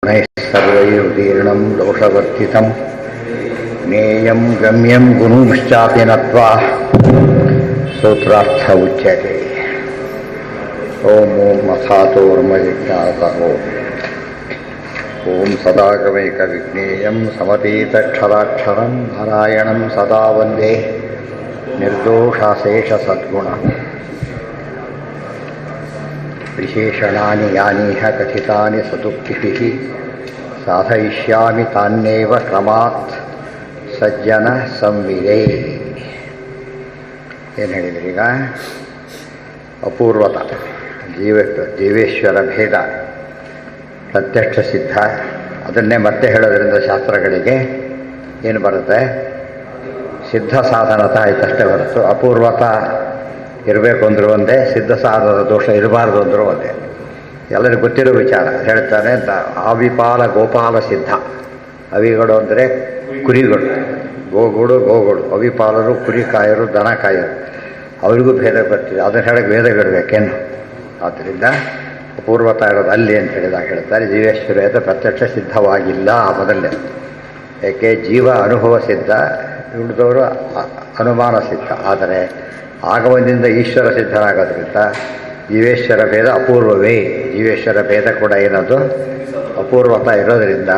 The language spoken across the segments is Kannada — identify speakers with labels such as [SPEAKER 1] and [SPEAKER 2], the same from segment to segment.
[SPEAKER 1] सर्वैर्दीर्णं दोषवर्जितं ज्ञेयं गम्यं गुरुंश्चापि नत्वा सूत्रार्थ उच्यते। ॐ अथातोर्मजिज्ञासो ॐ सदागमैकविज्ञेयं समतीतक्षराक्षरं नारायणं सदा वन्दे निर्दोषाशेषसद्गुणम्। विशेषणानि यानिह कथितानि सदुक्तिभिः साधयिष्यामि तान्येव क्रमात् ಸಜ್ಜನ ಸಂವಿದೆ. ಏನು ಹೇಳಿದ್ರಿ ಈಗ? ಅಪೂರ್ವತ ಜೀವೇಶ್ವರ ಭೇದ ಪ್ರತ್ಯಕ್ಷ ಸಿದ್ಧ. ಅದನ್ನೇ ಮತ್ತೆ ಹೇಳೋದ್ರಿಂದ ಶಾಸ್ತ್ರಗಳಿಗೆ ಏನು ಬರುತ್ತೆ? ಸಿದ್ಧ ಸಾಧನತ ಆಯ್ತಷ್ಟೇ ಹೊರತು ಅಪೂರ್ವತ ಇರಬೇಕು ಅಂದರೂ ಒಂದೇ, ಸಿದ್ಧ ಸಾಧನದ ದೋಷ ಇರಬಾರ್ದು ಅಂದರೂ ಒಂದೇ. ಎಲ್ಲರಿಗೂ ಗೊತ್ತಿರೋ ವಿಚಾರ ಹೇಳ್ತಾನೆ. ಆವಿಪಾಲ ಗೋಪಾಲ ಸಿದ್ಧ. ಅವಿಗಳು ಅಂದರೆ ಕುರಿಗಳು, ಗೋಗಳು, ಅವಿಪಾಲರು ಕುರಿ ಕಾಯರು, ದನ ಕಾಯರು, ಅವರಿಗೂ ಭೇದ ಬರ್ತಿದೆ. ಅದನ್ನು ಹೇಳಕ್ಕೆ ವೇದಗಳಿಬೇಕೇನು? ಆದ್ದರಿಂದ ಅಪೂರ್ವತ ಇರೋದು ಅಲ್ಲಿ ಅಂತ ಹೇಳಿದಾಗ ಹೇಳ್ತಾರೆ ಜೀವೇಶ್ವರ ಪ್ರತ್ಯಕ್ಷ ಸಿದ್ಧವಾಗಿಲ್ಲ ಮೊದಲೇ. ಏಕೆ? ಜೀವ ಅನುಭವ ಸಿದ್ಧ, ಉಳಿದವರು ಅನುಮಾನ ಸಿದ್ಧ. ಆದರೆ ಆಗಮನದಿಂದ ಈಶ್ವರ ಸಿದ್ಧರಾಗೋದ್ರಿಂದ ಜೀವೇಶ್ವರ ಭೇದ ಅಪೂರ್ವವೇ. ಜೀವೇಶ್ವರ ಭೇದ ಕೂಡ ಏನದು? ಅಪೂರ್ವತ ಇರೋದರಿಂದ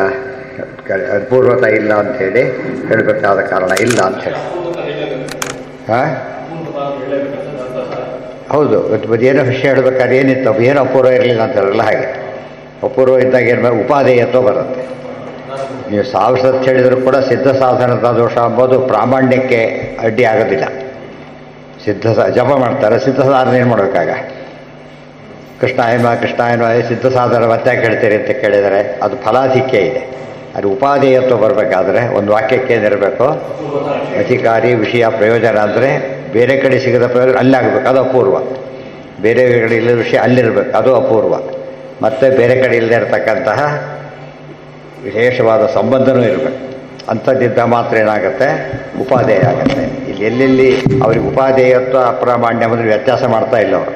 [SPEAKER 1] ಅಪೂರ್ವತ ಇಲ್ಲ ಅಂಥೇಳಿ ಹೇಳಬೇಕಾದ ಕಾರಣ ಇಲ್ಲ ಅಂಥೇಳಿ. ಹಾಂ, ಹೌದು. ಏನೋ ವಿಷಯ ಹೇಳ್ಬೇಕಾದ್ರೆ ಏನಿತ್ತು, ಏನೋ ಅಪೂರ್ವ ಇರಲಿಲ್ಲ ಅಂತಾರಲ್ಲ, ಹಾಗೆ ಅಪೂರ್ವ ಇದ್ದಾಗ ಏನು ಉಪಾದೇಯತ್ವ ಬರುತ್ತೆ. ನೀವು ಸಾವಿರ ಸತ್ತು ಹೇಳಿದರೂ ಕೂಡ ಸಿದ್ಧ ಸಾಧನದ ದೋಷ ಅಂಬೋದು ಪ್ರಾಮಾಣ್ಯಕ್ಕೆ ಅಡ್ಡಿ ಆಗೋದಿಲ್ಲ. ಜಪ ಮಾಡ್ತಾರೆ, ಸಿದ್ಧ ಸಾಧನ ಏನು ಮಾಡಬೇಕಾಗ? ಕೃಷ್ಣಾಯನ ಸಿದ್ಧ ಸಾಧನ ಮತ್ತೆ ಹೇಳ್ತೀರಿ ಅಂತ ಕೇಳಿದರೆ ಅದು ಫಲಾಧಿಕ್ಯ ಇದೆ. ಅದು ಉಪಾದೇಯತ್ವ ಬರಬೇಕಾದ್ರೆ ಒಂದು ವಾಕ್ಯಕ್ಕೆ ಏನಿರಬೇಕು? ಅಧಿಕಾರಿ ವಿಷಯ ಪ್ರಯೋಜನ ಅಂದರೆ ಬೇರೆ ಕಡೆ ಸಿಗದ ಪ್ರಯೋಜನ ಅಲ್ಲಾಗಬೇಕು, ಅದು ಅಪೂರ್ವ. ಬೇರೆ ಕಡೆ ಇಲ್ಲದ ವಿಷಯ ಅಲ್ಲಿರಬೇಕು, ಅದು ಅಪೂರ್ವ. ಮತ್ತು ಬೇರೆ ಕಡೆ ಇಲ್ಲದೆ ಇರತಕ್ಕಂತಹ ವಿಶೇಷವಾದ ಸಂಬಂಧನೂ ಇರಬೇಕು. ಅಂಥದ್ದಿದ್ದ ಮಾತ್ರ ಏನಾಗುತ್ತೆ? ಉಪಾದೇಯ ಆಗುತ್ತೆ. ಇಲ್ಲಿ ಎಲ್ಲೆಲ್ಲಿ ಅವ್ರಿಗೆ ಉಪಾದೇಯತ್ವ ಅಪ್ರಾಮಾಣ್ಯ ಅಂದರೆ ವ್ಯತ್ಯಾಸ ಮಾಡ್ತಾ ಇಲ್ಲ ಅವರು.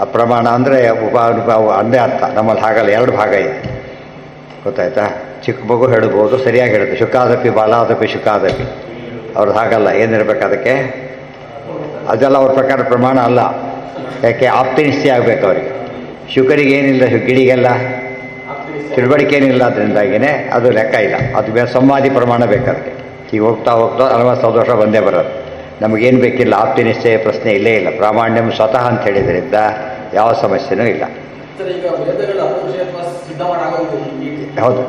[SPEAKER 1] ಅಪ್ರಮಾಣ ಅಂದರೆ ಒಂದೇ ಅರ್ಥ. ನಮ್ಮಲ್ಲಿ ಹಾಗಲ್ಲ, ಎರಡು ಭಾಗ ಇದೆ, ಗೊತ್ತಾಯ್ತಾ? ಚಿಕ್ಕ ಮಗು ಹೇಳ್ಬೋದು, ಸರಿಯಾಗಿ ಹೇಳುತ್ತೆ. ಶುಕಾದಪಿ ಬಾಲಾದಪಿ ಶುಕಾದಪಿ. ಅವ್ರದ್ದು ಹಾಗಲ್ಲ. ಏನಿರಬೇಕು ಅದಕ್ಕೆ? ಅದೆಲ್ಲ ಅವ್ರ ಪ್ರಕಾರ ಪ್ರಮಾಣ ಅಲ್ಲ. ಯಾಕೆ? ಆಪ್ತಿನಿಷ್ಠೆ ಆಗಬೇಕು ಅವರಿಗೆ. ಶುಕರಿಗೆ ಏನಿಲ್ಲ, ಗಿಡಿಗೆಲ್ಲ ತಿಳುವಳಿಕೆ ಏನಿಲ್ಲ, ಅದರಿಂದಾಗಿಯೇ ಅದು ಲೆಕ್ಕ ಇಲ್ಲ. ಅದು ಸಂವಾದಿ ಪ್ರಮಾಣ ಬೇಕಾದ್ರೆ. ಈಗ ಹೋಗ್ತಾ 40 ವರ್ಷ ಬಂದೇ ಬರೋದು. ನಮಗೇನು ಬೇಕಿಲ್ಲ, ಆಪ್ತಿನಿಶ್ಚಯ ಪ್ರಶ್ನೆ ಇಲ್ಲೇ ಇಲ್ಲ. ಪ್ರಾಮಾಣ್ಯಂ ಸ್ವತಃ ಅಂತ ಹೇಳಿದ್ರಿಂದ ಯಾವ ಸಮಸ್ಯೆನೂ ಇಲ್ಲ. ಹೌದು,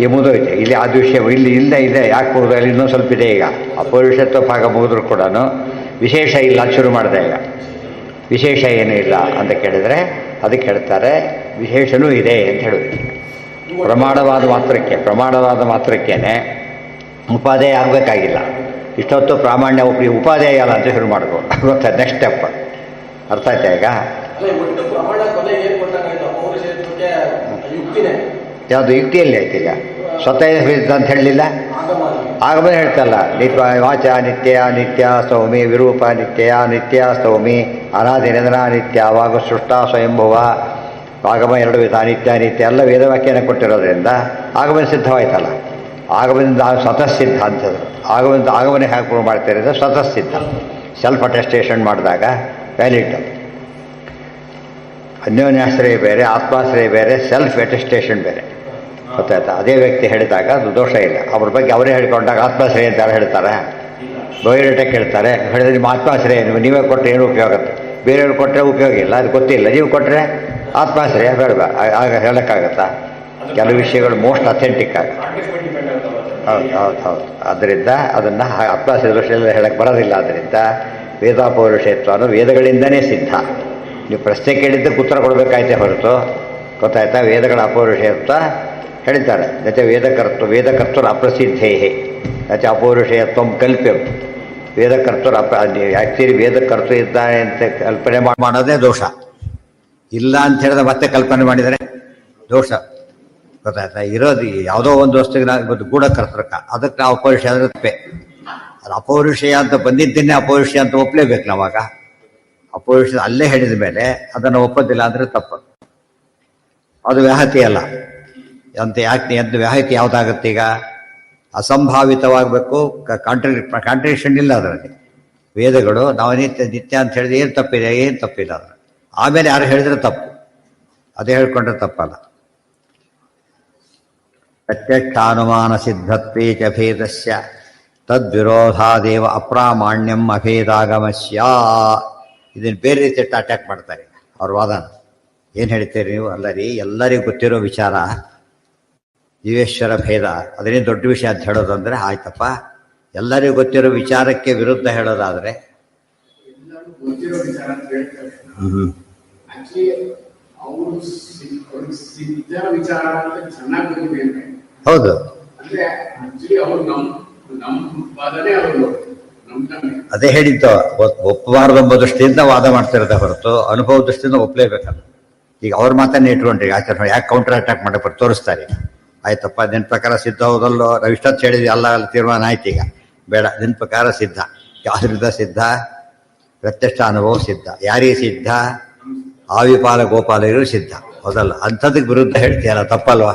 [SPEAKER 1] ಈ ಮುಗಿದೋಯ್ತು. ಇಲ್ಲಿ ಅದು ವಿಷಯ ಇಲ್ಲಿ ಇಲ್ಲ ಇದೆ. ಯಾಕೆ ಮುಗಿದ? ಅಲ್ಲಿ ಇನ್ನೂ ಸ್ವಲ್ಪ ಇದೆ. ಈಗ ಅಪೌರುಷತ್ವ ಭಾಗ ಮುಗಿದ್ರು ಕೂಡ ವಿಶೇಷ ಇಲ್ಲ ಅಂತ ಶುರು ಮಾಡಿದೆ. ಈಗ ವಿಶೇಷ ಏನೂ ಇಲ್ಲ ಅಂತ ಕೇಳಿದರೆ ಅದಕ್ಕೆ ಹೇಳ್ತಾರೆ ವಿಶೇಷನೂ ಇದೆ ಅಂತ ಹೇಳೋದು. ಪ್ರಮಾಣವಾದ ಮಾತ್ರಕ್ಕೇನೆ ಉಪಾದೇಯ ಆಗಬೇಕಾಗಿಲ್ಲ. ಇಷ್ಟೊತ್ತು ಪ್ರಾಮಾಣ್ಯ ಉಪಾದೇಯ ಅಲ್ಲ ಅಂತ ಶುರು ಮಾಡ್ಬೋದು. ಗೊತ್ತಾ? ನೆಕ್ಸ್ಟ್ ಸ್ಟೆಪ್ ಅರ್ಥ ಆಯ್ತಾ? ಈಗ ಯಾವುದು ಯುಕ್ತಿಯಲ್ಲಿ ಆಯ್ತು. ಈಗ ಸ್ವತಃ ಅಂತ ಹೇಳಲಿಲ್ಲ, ಆಗಮನ ಹೇಳ್ತಲ್ಲ. ವಾಚ ನಿತ್ಯ ಸೌಮಿ ವಿರೂಪ ನಿತ್ಯ ಸೌಮಿ ಅನಾದಿನಿಧನ ನಿತ್ಯ ವಾಗ ಸೃಷ್ಟ ಸ್ವಯಂಭುವ ಆಗಮ 2 ವಿಧ ನಿತ್ಯ ಎಲ್ಲ ವೇದವಾಕ್ಯನ ಕೊಟ್ಟಿರೋದ್ರಿಂದ ಆಗಮನ ಸಿದ್ಧವಾಯ್ತಲ್ಲ. ಆಗಮನದಿಂದ ಸ್ವತಃ ಸಿದ್ಧ ಅಂತಂದರು. ಆಗಮನ ಹೇಗೆ ಪ್ರೂವ್ ಮಾಡ್ತಾರೆ ಅಂದರೆ ಸ್ವತಃ ಸಿದ್ಧ. ಸೆಲ್ಫ್ ಅಟೆಸ್ಟೇಷನ್ ಮಾಡಿದಾಗ ವ್ಯಾಲಿಡ್. ಅನ್ಯೋನ್ಯಾಶ್ರಯ ಬೇರೆ, ಆತ್ಮಾಶ್ರಯ ಬೇರೆ, ಸೆಲ್ಫ್ ಅಟೆಸ್ಟೇಷನ್ ಬೇರೆ, ಗೊತ್ತಾಯ್ತಾ? ಅದೇ ವ್ಯಕ್ತಿ ಹೇಳಿದಾಗ ಅದು ದೋಷ ಇಲ್ಲ. ಅವ್ರ ಬಗ್ಗೆ ಅವರೇ ಹೇಳ್ಕೊಂಡಾಗ ಆತ್ಮಾಶ್ರಯ ಅಂತ ಯಾರು ಹೇಳ್ತಾರೆ? ಬಯೋಡೇಟಕ್ಕೆ ಹೇಳ್ತಾರೆ. ಹೇಳಿದ್ರೆ ನಿಮ್ಮ ಆತ್ಮಾಶ್ರಯ ನೀವೇ ಕೊಟ್ಟರೆ ಏನು ಉಪಯೋಗ? ಬೇರೆಯವ್ರು ಕೊಟ್ಟರೆ ಉಪಯೋಗ ಇಲ್ಲ, ಅದು ಗೊತ್ತಿಲ್ಲ. ನೀವು ಕೊಟ್ಟರೆ ಆತ್ಮಾಶ್ರಯ ಬೇಡ, ಆಗ ಹೇಳೋಕ್ಕಾಗತ್ತಾ? ಕೆಲವು ವಿಷಯಗಳು ಮೋಸ್ಟ್ ಅಥೆಂಟಿಕ್ ಆಗ. ಹೌದು. ಆದ್ದರಿಂದ ಅದನ್ನು ಆತ್ಮಾಶ್ರಯ ದೋಷದಲ್ಲಿ ಹೇಳಕ್ಕೆ ಬರೋದಿಲ್ಲ. ಆದ್ದರಿಂದ ವೇದಾಪೌರುಷತ್ವ ಅನ್ನೋ ವೇದಗಳಿಂದನೇ ಸಿದ್ಧ. ನೀವು ಪ್ರಶ್ನೆ ಕೇಳಿದ್ದಕ್ಕೆ ಉತ್ತರ ಕೊಡಬೇಕಾಯ್ತೆ ಹೊರತು, ಗೊತ್ತಾಯ್ತಾ? ವೇದಗಳ ಅಪೌರುಷತ್ವ ಹೇಳ್ತಾರೆ. ನಚ ವೇದಕರ್ತೃ ಅಪ್ರಸಿದ್ಧೇ ನಚ ಅಪೌರುಷೇಯತ್ವ ಕಲ್ಪ್ಯಂ. ವೇದಕರ್ತೃ ಆ್ಯಕ್ಚುಲಿ ವೇದಕರ್ತೃ ಇದ್ದಾನೆ ಅಂತ ಕಲ್ಪನೆ ಮಾಡೋದೇ ದೋಷ. ಇಲ್ಲ ಅಂತ ಹೇಳಿದ್ರೆ ಮತ್ತೆ ಕಲ್ಪನೆ ಮಾಡಿದರೆ ದೋಷ, ಗೊತ್ತಾಯ್ತಾ? ಇರೋದು ಯಾವುದೋ ಒಂದು ವಸ್ತುವಿನ ಗೂಢಕರ್ತೃಕ, ಅದಕ್ಕೆ ನಾವು ಅಪೌರುಷ ಅಂದರೆ ತಪ್ಪೆ. ಅದು ಅಪೌರುಷೇಯ ಅಂತ ಬಂದಿದ್ದನ್ನೇ ಅಪೌರುಷ ಅಂತ ಒಪ್ಪಲೇಬೇಕು ನಾವಾಗ. ಅಪೌರುಷ ಅಲ್ಲೇ ಹೇಳಿದ ಮೇಲೆ ಅದನ್ನು ಒಪ್ಪೋದಿಲ್ಲ ಅಂದರೆ ತಪ್ಪು. ಅದು ವ್ಯಾಹತಿ ಅಲ್ಲ. ಅಂತ ಯಾಕೆ ಅಂತ ವ್ಯಾಹತಿ ಯಾವುದಾಗುತ್ತೆ ಈಗ ಅಸಂಭಾವಿತವಾಗಬೇಕು. ಕಾಂಟ್ರಡಿಕ್ಷನ್ ಇಲ್ಲ ಅದರಲ್ಲಿ. ವೇದಗಳು ನಾವು ನಿತ್ಯ ನಿತ್ಯ ಅಂತ ಹೇಳಿದ್ರೆ ಏನು ತಪ್ಪಿದೆ, ಏನು ತಪ್ಪಿಲ್ಲ ಅದರ. ಆಮೇಲೆ ಯಾರು ಹೇಳಿದ್ರೆ ತಪ್ಪು, ಅದೇ ಹೇಳ್ಕೊಂಡ್ರೆ ತಪ್ಪಲ್ಲ. ಪ್ರತ್ಯಕ್ಷಾನುಮಾನ ಸಿದ್ಧತ್ವೇ ಚ ಭೇದಸ್ಯ ತದ್ವಿರೋಧಾದೇವ ಅಪ್ರಾಮಾಣ್ಯಂ ಅಭೇದಾಗಮಸ್ಯ. ಇದನ್ನು ಬೇರೆ ರೀತಿ ಅಟ್ಯಾಕ್ ಮಾಡ್ತಾರೆ ಅವ್ರ ವಾದನ. ಏನು ಹೇಳ್ತೀರಿ ನೀವು? ಅಲ್ಲ ರೀ, ಎಲ್ಲರಿಗೂ ಗೊತ್ತಿರೋ ವಿಚಾರ ಜೀವೇಶ್ವರ ಭೇದ, ಅದನ್ನೇ ದೊಡ್ಡ ವಿಷಯ ಅಂತ ಹೇಳೋದಂದ್ರೆ ಆಯ್ತಪ್ಪ. ಎಲ್ಲರಿಗೂ ಗೊತ್ತಿರೋ ವಿಚಾರಕ್ಕೆ ವಿರುದ್ಧ ಹೇಳೋದಾದ್ರೆ ಹೌದು, ಅದೇ ಹೇಳಿದ್ದು. ಒಪ್ಪಬಾರದೆಂಬ ದೃಷ್ಟಿಯಿಂದ ವಾದ ಮಾಡ್ತಿರೋದ ಹೊರತು ಅನುಭವ ದೃಷ್ಟಿಯಿಂದ ಒಪ್ಪಲೇಬೇಕಲ್ಲ. ಈಗ ಅವ್ರ ಮಾತನ್ನೇ ಇಟ್ಕೊಂಡ್ರಿ ಆಚಾರ್ಯ ಯಾಕೆ ಕೌಂಟರ್ ಅಟ್ಯಾಕ್ ಮಾಡಕ್ಕೆ ತೋರಿಸ್ತಾರೆ. ಆಯ್ತಪ್ಪ, ನಿನ್ನ ಪ್ರಕಾರ ಸಿದ್ಧ ಹೌದಲ್ಲೋ, ನಾವು ಇಷ್ಟೊತ್ತು ಹೇಳಿದ್ವಿ, ಎಲ್ಲ ತೀರ್ಮಾನ ಆಯ್ತು. ಈಗ ಬೇಡ, ನಿನ್ನ ಪ್ರಕಾರ ಸಿದ್ಧ. ಯಾವ್ದ್ರಿಂದ ಸಿದ್ಧ? ಪ್ರತ್ಯಕ್ಷ ಅನುಭವ ಸಿದ್ಧ. ಯಾರಿಗೆ ಸಿದ್ಧ? ಆವಿಪಾಲ ಗೋಪಾಲರು ಸಿದ್ಧ. ಹೌದಲ್ಲ? ಅಂಥದಕ್ಕೆ ವಿರುದ್ಧ ಹೇಳ್ತೀಯಲ್ಲ, ತಪ್ಪಲ್ವಾ?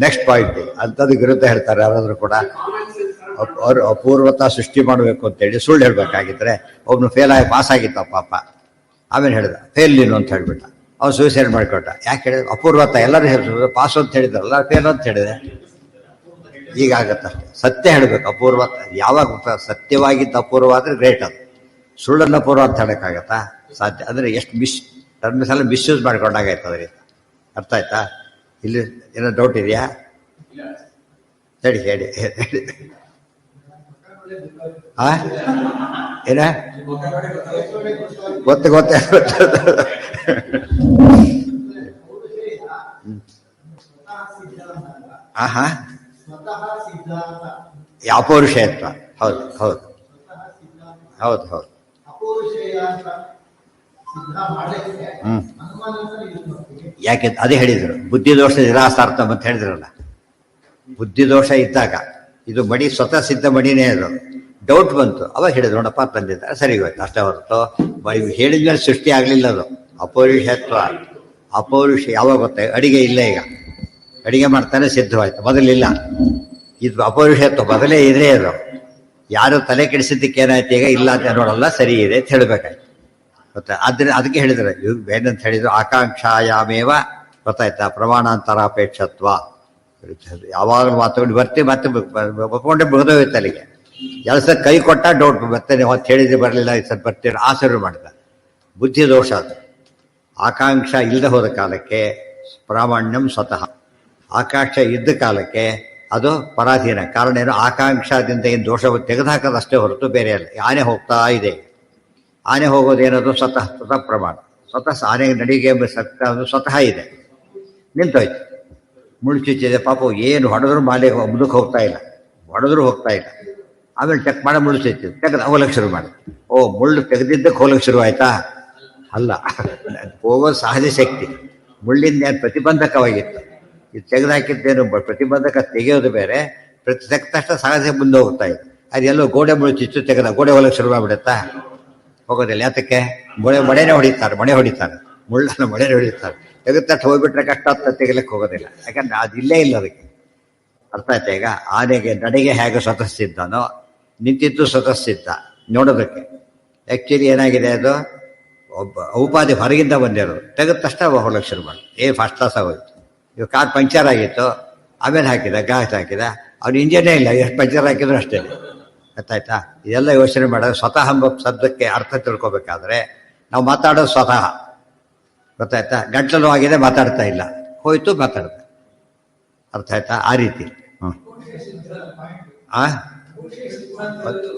[SPEAKER 1] ನೆಕ್ಸ್ಟ್ ಪಾಯಿಂಟ್, ಅಂಥದಕ್ಕೆ ವಿರುದ್ಧ ಹೇಳ್ತಾರೆ ಯಾರಾದರೂ ಕೂಡ. ಅವ್ರು ಅಪೂರ್ವತಾ ಸೃಷ್ಟಿ ಮಾಡಬೇಕು ಅಂತೇಳಿ ಸುಳ್ಳು ಹೇಳ್ಬೇಕಾಗಿದ್ರೆ ಒಬ್ನು ಫೇಲ್ ಆಗಿ ಪಾಸ್ ಆಗಿತ್ತ ಪಾಪ. ಆಮೇಲೆ ಹೇಳಿದ ಫೇಲ್ ನೀನು ಅಂತ ಹೇಳ್ಬಿಟ್ಟ. ಅವ್ನು ಸೂಸೈಡ್ ಮಾಡಿಕೊಟ್ಟ. ಯಾಕೆ ಹೇಳಿದ? ಅಪೂರ್ವತ. ಎಲ್ಲರೂ ಹೇಳಿದ್ರು ಪಾಸ್ ಅಂತ ಹೇಳಿದ್ರಲ್ಲ, ಫೇಲ್ ಅಂತ ಹೇಳಿದೆ. ಈಗಾಗತ್ತಷ್ಟೆ. ಸತ್ಯ ಹೇಳಬೇಕು. ಅಪೂರ್ವ ಯಾವಾಗ ಸತ್ಯವಾಗಿದ್ದ ಅಪೂರ್ವ ಆದರೆ ಗ್ರೇಟ್. ಅದು ಸುಳ್ಳನ್ನು ಅಪೂರ್ವ ಅಂತ ಹೇಳೋಕ್ಕಾಗತ್ತಾ? ಸಾಧ್ಯ. ಅಂದರೆ ಎಷ್ಟು ಟರ್ಮ್ಸ್ ಎಲ್ಲ ಮಿಸ್ಯೂಸ್ ಮಾಡ್ಕೊಂಡಾಗಾಯ್ತು ಅದರಿಂದ. ಅರ್ಥ ಆಯ್ತಾ? ಇಲ್ಲಿ ಏನೋ ಡೌಟ್ ಇದೆಯಾ? ಹೇಳಿ ಹೇಳಿ ಹೇಳಿ. ಏನ ಗೊತ್ತೇ ಆಹಾ, ಅಪೌರುಷೇಯತ್ವ. ಹೌದು ಹೌದು ಹೌದು ಹೌದು. ಯಾಕೆ ಅದೇ ಹೇಳಿದ್ರು, ಬುದ್ಧಿದೋಷ ನಿರಾಸಾರ್ಥ ಅಂತ ಹೇಳಿದ್ರಲ್ಲ. ಬುದ್ಧಿದೋಷ ಇದ್ದಾಗ ಇದು ಮಡಿ ಸ್ವತಃ ಸಿದ್ಧ ಮಡಿನೇ ಅದು. ಡೌಟ್ ಬಂತು, ಅವಾಗ ಹೇಳಿದ್ರು ನೋಡಪ್ಪ ತಂದಿದ್ದಾರೆ, ಸರಿ ಹೋಯ್ತು ಅಷ್ಟೇ ಹೊರತು ಹೇಳಿದ್ಮೇಲೆ ಸೃಷ್ಟಿ ಆಗಲಿಲ್ಲ ಅದು. ಅಪೌರುಷತ್ವ. ಅಪೌರುಷ ಯಾವಾಗ ಗೊತ್ತ? ಅಡಿಗೆ ಇಲ್ಲ, ಈಗ ಅಡಿಗೆ ಮಾಡ್ತಾನೆ ಸಿದ್ಧವಾಯ್ತು, ಮೊದಲಿಲ್ಲ. ಇದು ಅಪೌರುಷತ್ವ ಮೊದಲೇ ಇದ್ರೆ ಅದು. ಯಾರು ತಲೆ ಕೆಡಿಸಿದ್ದಕ್ಕೆ ಏನಾಯ್ತು? ಈಗ ಇಲ್ಲ ಅಂತ ನೋಡಲ್ಲ, ಸರಿ ಇದೆ ಅಂತ ಹೇಳಬೇಕಾಯ್ತು. ಗೊತ್ತಾ? ಆದ್ರೆ ಅದಕ್ಕೆ ಹೇಳಿದ್ರೆ ಏನಂತ ಹೇಳಿದ್ರು, ಆಕಾಂಕ್ಷಾಯಾಮೇವ ಗೊತ್ತಾಯ್ತಾ ಪ್ರಮಾಣಾಂತರಾಪೇಕ್ಷತ್ವ. ಯಾವಾಗ ಮಾತುಕೊಂಡು ಬರ್ತಿ ಮತ್ತೆ ಒಪ್ಕೊಂಡೆ ಮುಗಿದೋಯ್ತು ಅಲ್ಲಿಗೆ. ಕೆಲಸ ಕೈ ಕೊಟ್ಟ ಡೌಟ್ ಮತ್ತೆ ಹೊತ್ತು ಹೇಳಿದ್ರೆ ಬರಲಿಲ್ಲ, ಸರ್ ಬರ್ತೀರ ಆಸರು ಮಾಡಿದ. ಬುದ್ಧಿ ದೋಷ ಅದು. ಆಕಾಂಕ್ಷ ಇಲ್ಲದೆ ಹೋದ ಕಾಲಕ್ಕೆ ಪ್ರಾಮಾಣ್ಯಂ ಸ್ವತಃ. ಆಕಾಂಕ್ಷ ಇದ್ದ ಕಾಲಕ್ಕೆ ಅದು ಪರಾಧೀನ. ಕಾರಣ ಏನು? ಆಕಾಂಕ್ಷದಿಂದ ಏನು ದೋಷವನ್ನು ತೆಗೆದುಹಾಕೋದಷ್ಟೇ ಹೊರತು ಬೇರೆ ಅಲ್ಲ. ಆನೆ ಹೋಗ್ತಾ ಇದೆ. ಆನೆ ಹೋಗೋದೇನದು? ಸ್ವತಃ ಪ್ರಮಾಣ. ಸ್ವತಃ ಆನೆ ನಡಿಗೆ ಅದು ಸ್ವತಃ ಇದೆ. ನಿಂತೋಯ್ತು, ಮುಳ್ಚುಚ್ಚಿದೆ ಪಾಪ. ಏನು ಹೊಡೆದ್ರು ಮಾಲೆ ಮುಂದಕ್ಕೆ ಹೋಗ್ತಾ ಇಲ್ಲ, ಹೊಡೆದ್ರು ಹೋಗ್ತಾ ಇಲ್ಲ. ಆಮೇಲೆ ಚೆಕ್ ಮಾಡಿ ಮುಳ್ಚುಚ್ಚಿ ತೆಗೆದು ಹೋಗಕ್ಕೆ ಶುರು ಮಾಡಿ. ಓ, ಮುಳ್ಳು ತೆಗೆದಿದ್ದಕ್ಕೆ ಹೋಗಕ್ಕೆ ಶುರು ಆಯ್ತಾ? ಅಲ್ಲ, ಹೋಗೋದು ಸಹಜ ಶಕ್ತಿ. ಮುಳ್ಳಿಂದ ಏನು ಪ್ರತಿಬಂಧಕವಾಗಿತ್ತು. ಇದು ತೆಗೆದುಹಾಕಿದ್ದೇನು ಪ್ರತಿಬಂಧಕ ತೆಗೆಯೋದು ಬೇರೆ. ತೆಗೆದ ತಕ್ಷಣ ಸಹಜ ಮುಂದೆ ಹೋಗ್ತಾ ಇದೆ. ಅದೆಲ್ಲೋ ಗೋಡೆ ಮುಳ್ಚಿತ್ತು ತೆಗೆದ ಗೋಡೆ ಹೋಗಕ್ಕೆ ಶುರು ಮಾಡಿಬಿಡುತ್ತಾ? ಹೋಗೋದಿಲ್ಲ. ಯಾತಕ್ಕೆ? ಮಳೆನೇ ಹೊಡಿತಾರೆ, ಮಳೆ ಹೊಡಿತಾರೆ, ಮುಳ್ಳನ್ನು ಮಳೆನೇ ಹೊಡಿತಾರೆ. ತೆಗೆದ ತಕ್ಷಣ ಹೋಗ್ಬಿಟ್ರೆ ಕಷ್ಟ ಅಂತ ತೆಗಿಲಿಕ್ಕೆ ಹೋಗೋದಿಲ್ಲ. ಯಾಕಂದ್ರೆ ಅದು ಇಲ್ಲೇ ಇಲ್ಲ ಅದಕ್ಕೆ. ಅರ್ಥ ಆಯ್ತಾ? ಈಗ ಆನೆಗೆ ನಡಿಗೆ ಹೇಗೆ ಸ್ವತಃ ಸಿದ್ಧನೋ, ನಿಂತಿದ್ದು ಸ್ವತಃ ಸಿದ್ಧ ನೋಡೋದಕ್ಕೆ. ಆ್ಯಕ್ಚುಲಿ ಏನಾಗಿದೆ, ಅದು ಒಬ್ಬ ಉಪಾಧಿ ಹೊರಗಿಂದ ಬಂದಿರೋದು. ತೆಗೆದ ತಕ್ಷಣ ಹೋಗ್ಲಿಕ್ಕೆ ಶುರು ಮಾಡಿ ಫಸ್ಟ್ ಕ್ಲಾಸ್ ಆಗೋಯ್ತು. ಇವಾಗ ಕಾರ್ ಪಂಕ್ಚರ್ ಆಗಿತ್ತು, ಆಮೇಲೆ ಹಾಕಿದ ಗಾಸ್ ಹಾಕಿದ, ಅವ್ನು ಇಂಜಿನೇ ಇಲ್ಲ, ಎಷ್ಟು ಪಂಕ್ಚರ್ ಹಾಕಿದ್ರು ಅಷ್ಟೇ. ಗೊತ್ತಾಯ್ತಾ? ಇದೆಲ್ಲ ಯೋಚನೆ ಮಾಡೋದು. ಸ್ವತಃ ಎಂಬ ಶಬ್ದಕ್ಕೆ ಅರ್ಥ ತಿಳ್ಕೊಬೇಕಾದ್ರೆ ನಾವು ಮಾತಾಡೋದು ಸ್ವತಃ. ಗೊತ್ತಾಯ್ತಾ? ಗಂಟಲು ಆಗಿದೆ, ಮಾತಾಡ್ತಾ ಇಲ್ಲ, ಹೋಯ್ತು ಮಾತಾಡ್ತಾ. ಅರ್ಥ ಆಯ್ತಾ? ಆ ರೀತಿ.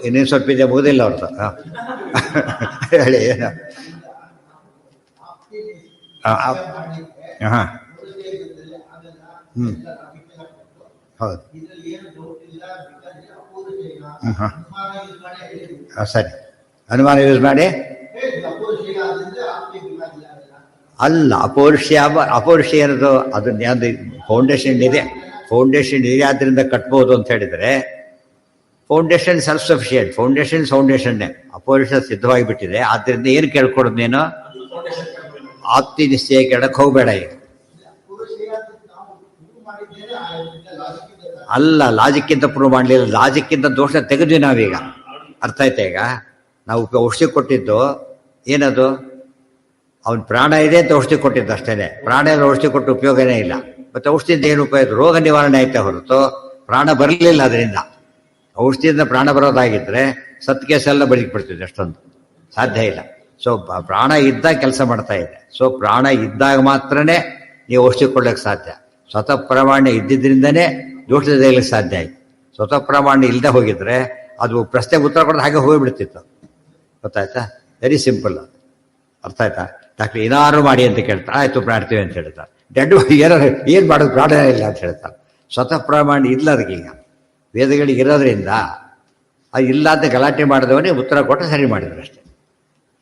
[SPEAKER 1] ಇನ್ನೇನು ಸ್ವಲ್ಪ ಇದೆ, ಮುಗಿದಿಲ್ಲ ಅವ್ರದ್ದು. ಹೇಳಿ ಏನು? ಹಾಂ, ಹೌದು. ಹಾಂ, ಸರಿ. ಅನುಮಾನ ಯೂಸ್ ಮಾಡಿ ಅಲ್ಲ. ಅಪೌರುಷ ಏನದು? ಅದು ಫೌಂಡೇಶನ್ ಇದೆ. ಫೌಂಡೇಶನ್ ಇದೆ, ಆದ್ದರಿಂದ ಕಟ್ಬೋದು ಅಂತ ಹೇಳಿದರೆ ಫೌಂಡೇಶನ್ ಸೆಲ್ಫ್ ಸಫಿಷಿಯೆಂಟ್. ಫೌಂಡೇಶನ್ನೇ. ಅಪೌರುಷ ಸಿದ್ಧವಾಗಿ ಬಿಟ್ಟಿದೆ. ಆದ್ದರಿಂದ ಏನು ಕೇಳ್ಕೊಡೋದು ನೀನು? ಆಪ್ತಿ ನಿಶ್ಚಯ ಕೇಳಕ್ಕೆ ಹೋಗಬೇಡ. ಈಗ ಅಲ್ಲ, ಲಾಜಿಕ್ಕಿಂತ ಪ್ರೂವ್ ಮಾಡಲಿಲ್ಲ. ಲಾಜಿಕ್ಕಿಂತ ದೋಷ ತೆಗೆದ್ವಿ ನಾವೀಗ. ಅರ್ಥ ಆಯ್ತಾ? ಈಗ ನಾವು ಔಷಧಿ ಕೊಟ್ಟಿದ್ದು ಏನದು? ಅವನ ಪ್ರಾಣ ಇದೆ ಅಂತ ಔಷಧಿ ಕೊಟ್ಟಿದ್ದು ಅಷ್ಟೇನೆ. ಪ್ರಾಣ ಎಲ್ಲ ಔಷಧಿ ಕೊಟ್ಟು ಉಪಯೋಗನೇ ಇಲ್ಲ. ಮತ್ತೆ ಔಷಧಿಯಿಂದ ಏನು ಉಪಯೋಗ? ರೋಗ ನಿವಾರಣೆ ಆಯ್ತಾ ಹೊರತು ಪ್ರಾಣ ಬರಲಿಲ್ಲ ಅದರಿಂದ. ಔಷಧಿಯಿಂದ ಪ್ರಾಣ ಬರೋದಾಗಿದ್ರೆ ಸತ್ ಕೇಸೆಲ್ಲ ಬದುಕಿಬಿಡ್ತಿದ್ದೆ. ಅಷ್ಟೊಂದು ಸಾಧ್ಯ ಇಲ್ಲ. ಸೊ ಪ್ರಾಣ ಇದ್ದಾಗ ಕೆಲಸ ಮಾಡ್ತಾ ಇದೆ. ಸೊ ಪ್ರಾಣ ಇದ್ದಾಗ ಮಾತ್ರನೇ ನೀವು ಔಷಧಿ ಕೊಡ್ಲಿಕ್ಕೆ ಸಾಧ್ಯ. ಸ್ವತಃ ಪ್ರಾಮಾಣ್ಯ ಇದ್ದಿದ್ದರಿಂದನೇ ದೋಷದ ತೆಗಿಲಿಕ್ಕೆ ಸಾಧ್ಯ ಆಯ್ತು. ಸ್ವತಃ ಪ್ರಾಮಾಣ್ಯ ಇಲ್ಲದೆ ಹೋಗಿದ್ರೆ ಅದು ಪ್ರಶ್ನೆಗೆ ಉತ್ತರ ಕೊಡೋದು ಹಾಗೆ ಹೋಗಿಬಿಡ್ತಿತ್ತು. ಗೊತ್ತಾಯ್ತಾ? Very simple. ಅರ್ಥ ಆಯ್ತಾ? ಡಾಕ್ಟ್ರ್ ಏನಾದ್ರು ಮಾಡಿ ಅಂತ ಕೇಳ್ತಾರೆ. ಆಯ್ತು ಮಾಡ್ತೀವಿ ಅಂತ ಹೇಳ್ತಾರೆ. ಡೆಡ್ ಏನಾರು ಏನು ಮಾಡೋದು, ಪ್ರಾಣ ಇಲ್ಲ ಅಂತ ಹೇಳ್ತಾರೆ. ಸ್ವತಃ ಪ್ರಾಮಾಣ್ಯ ಇಲ್ಲ ಅದಕ್ಕೀಗ. ವೇದಗಳಿಗೆ ಇರೋದ್ರಿಂದ ಅದು ಇಲ್ಲ ಅಂತ ಗಲಾಟೆ ಮಾಡಿದವನೇ ಉತ್ತರ ಕೊಟ್ಟು ಸರಿ ಮಾಡಿದ್ರು ಅಷ್ಟೇ.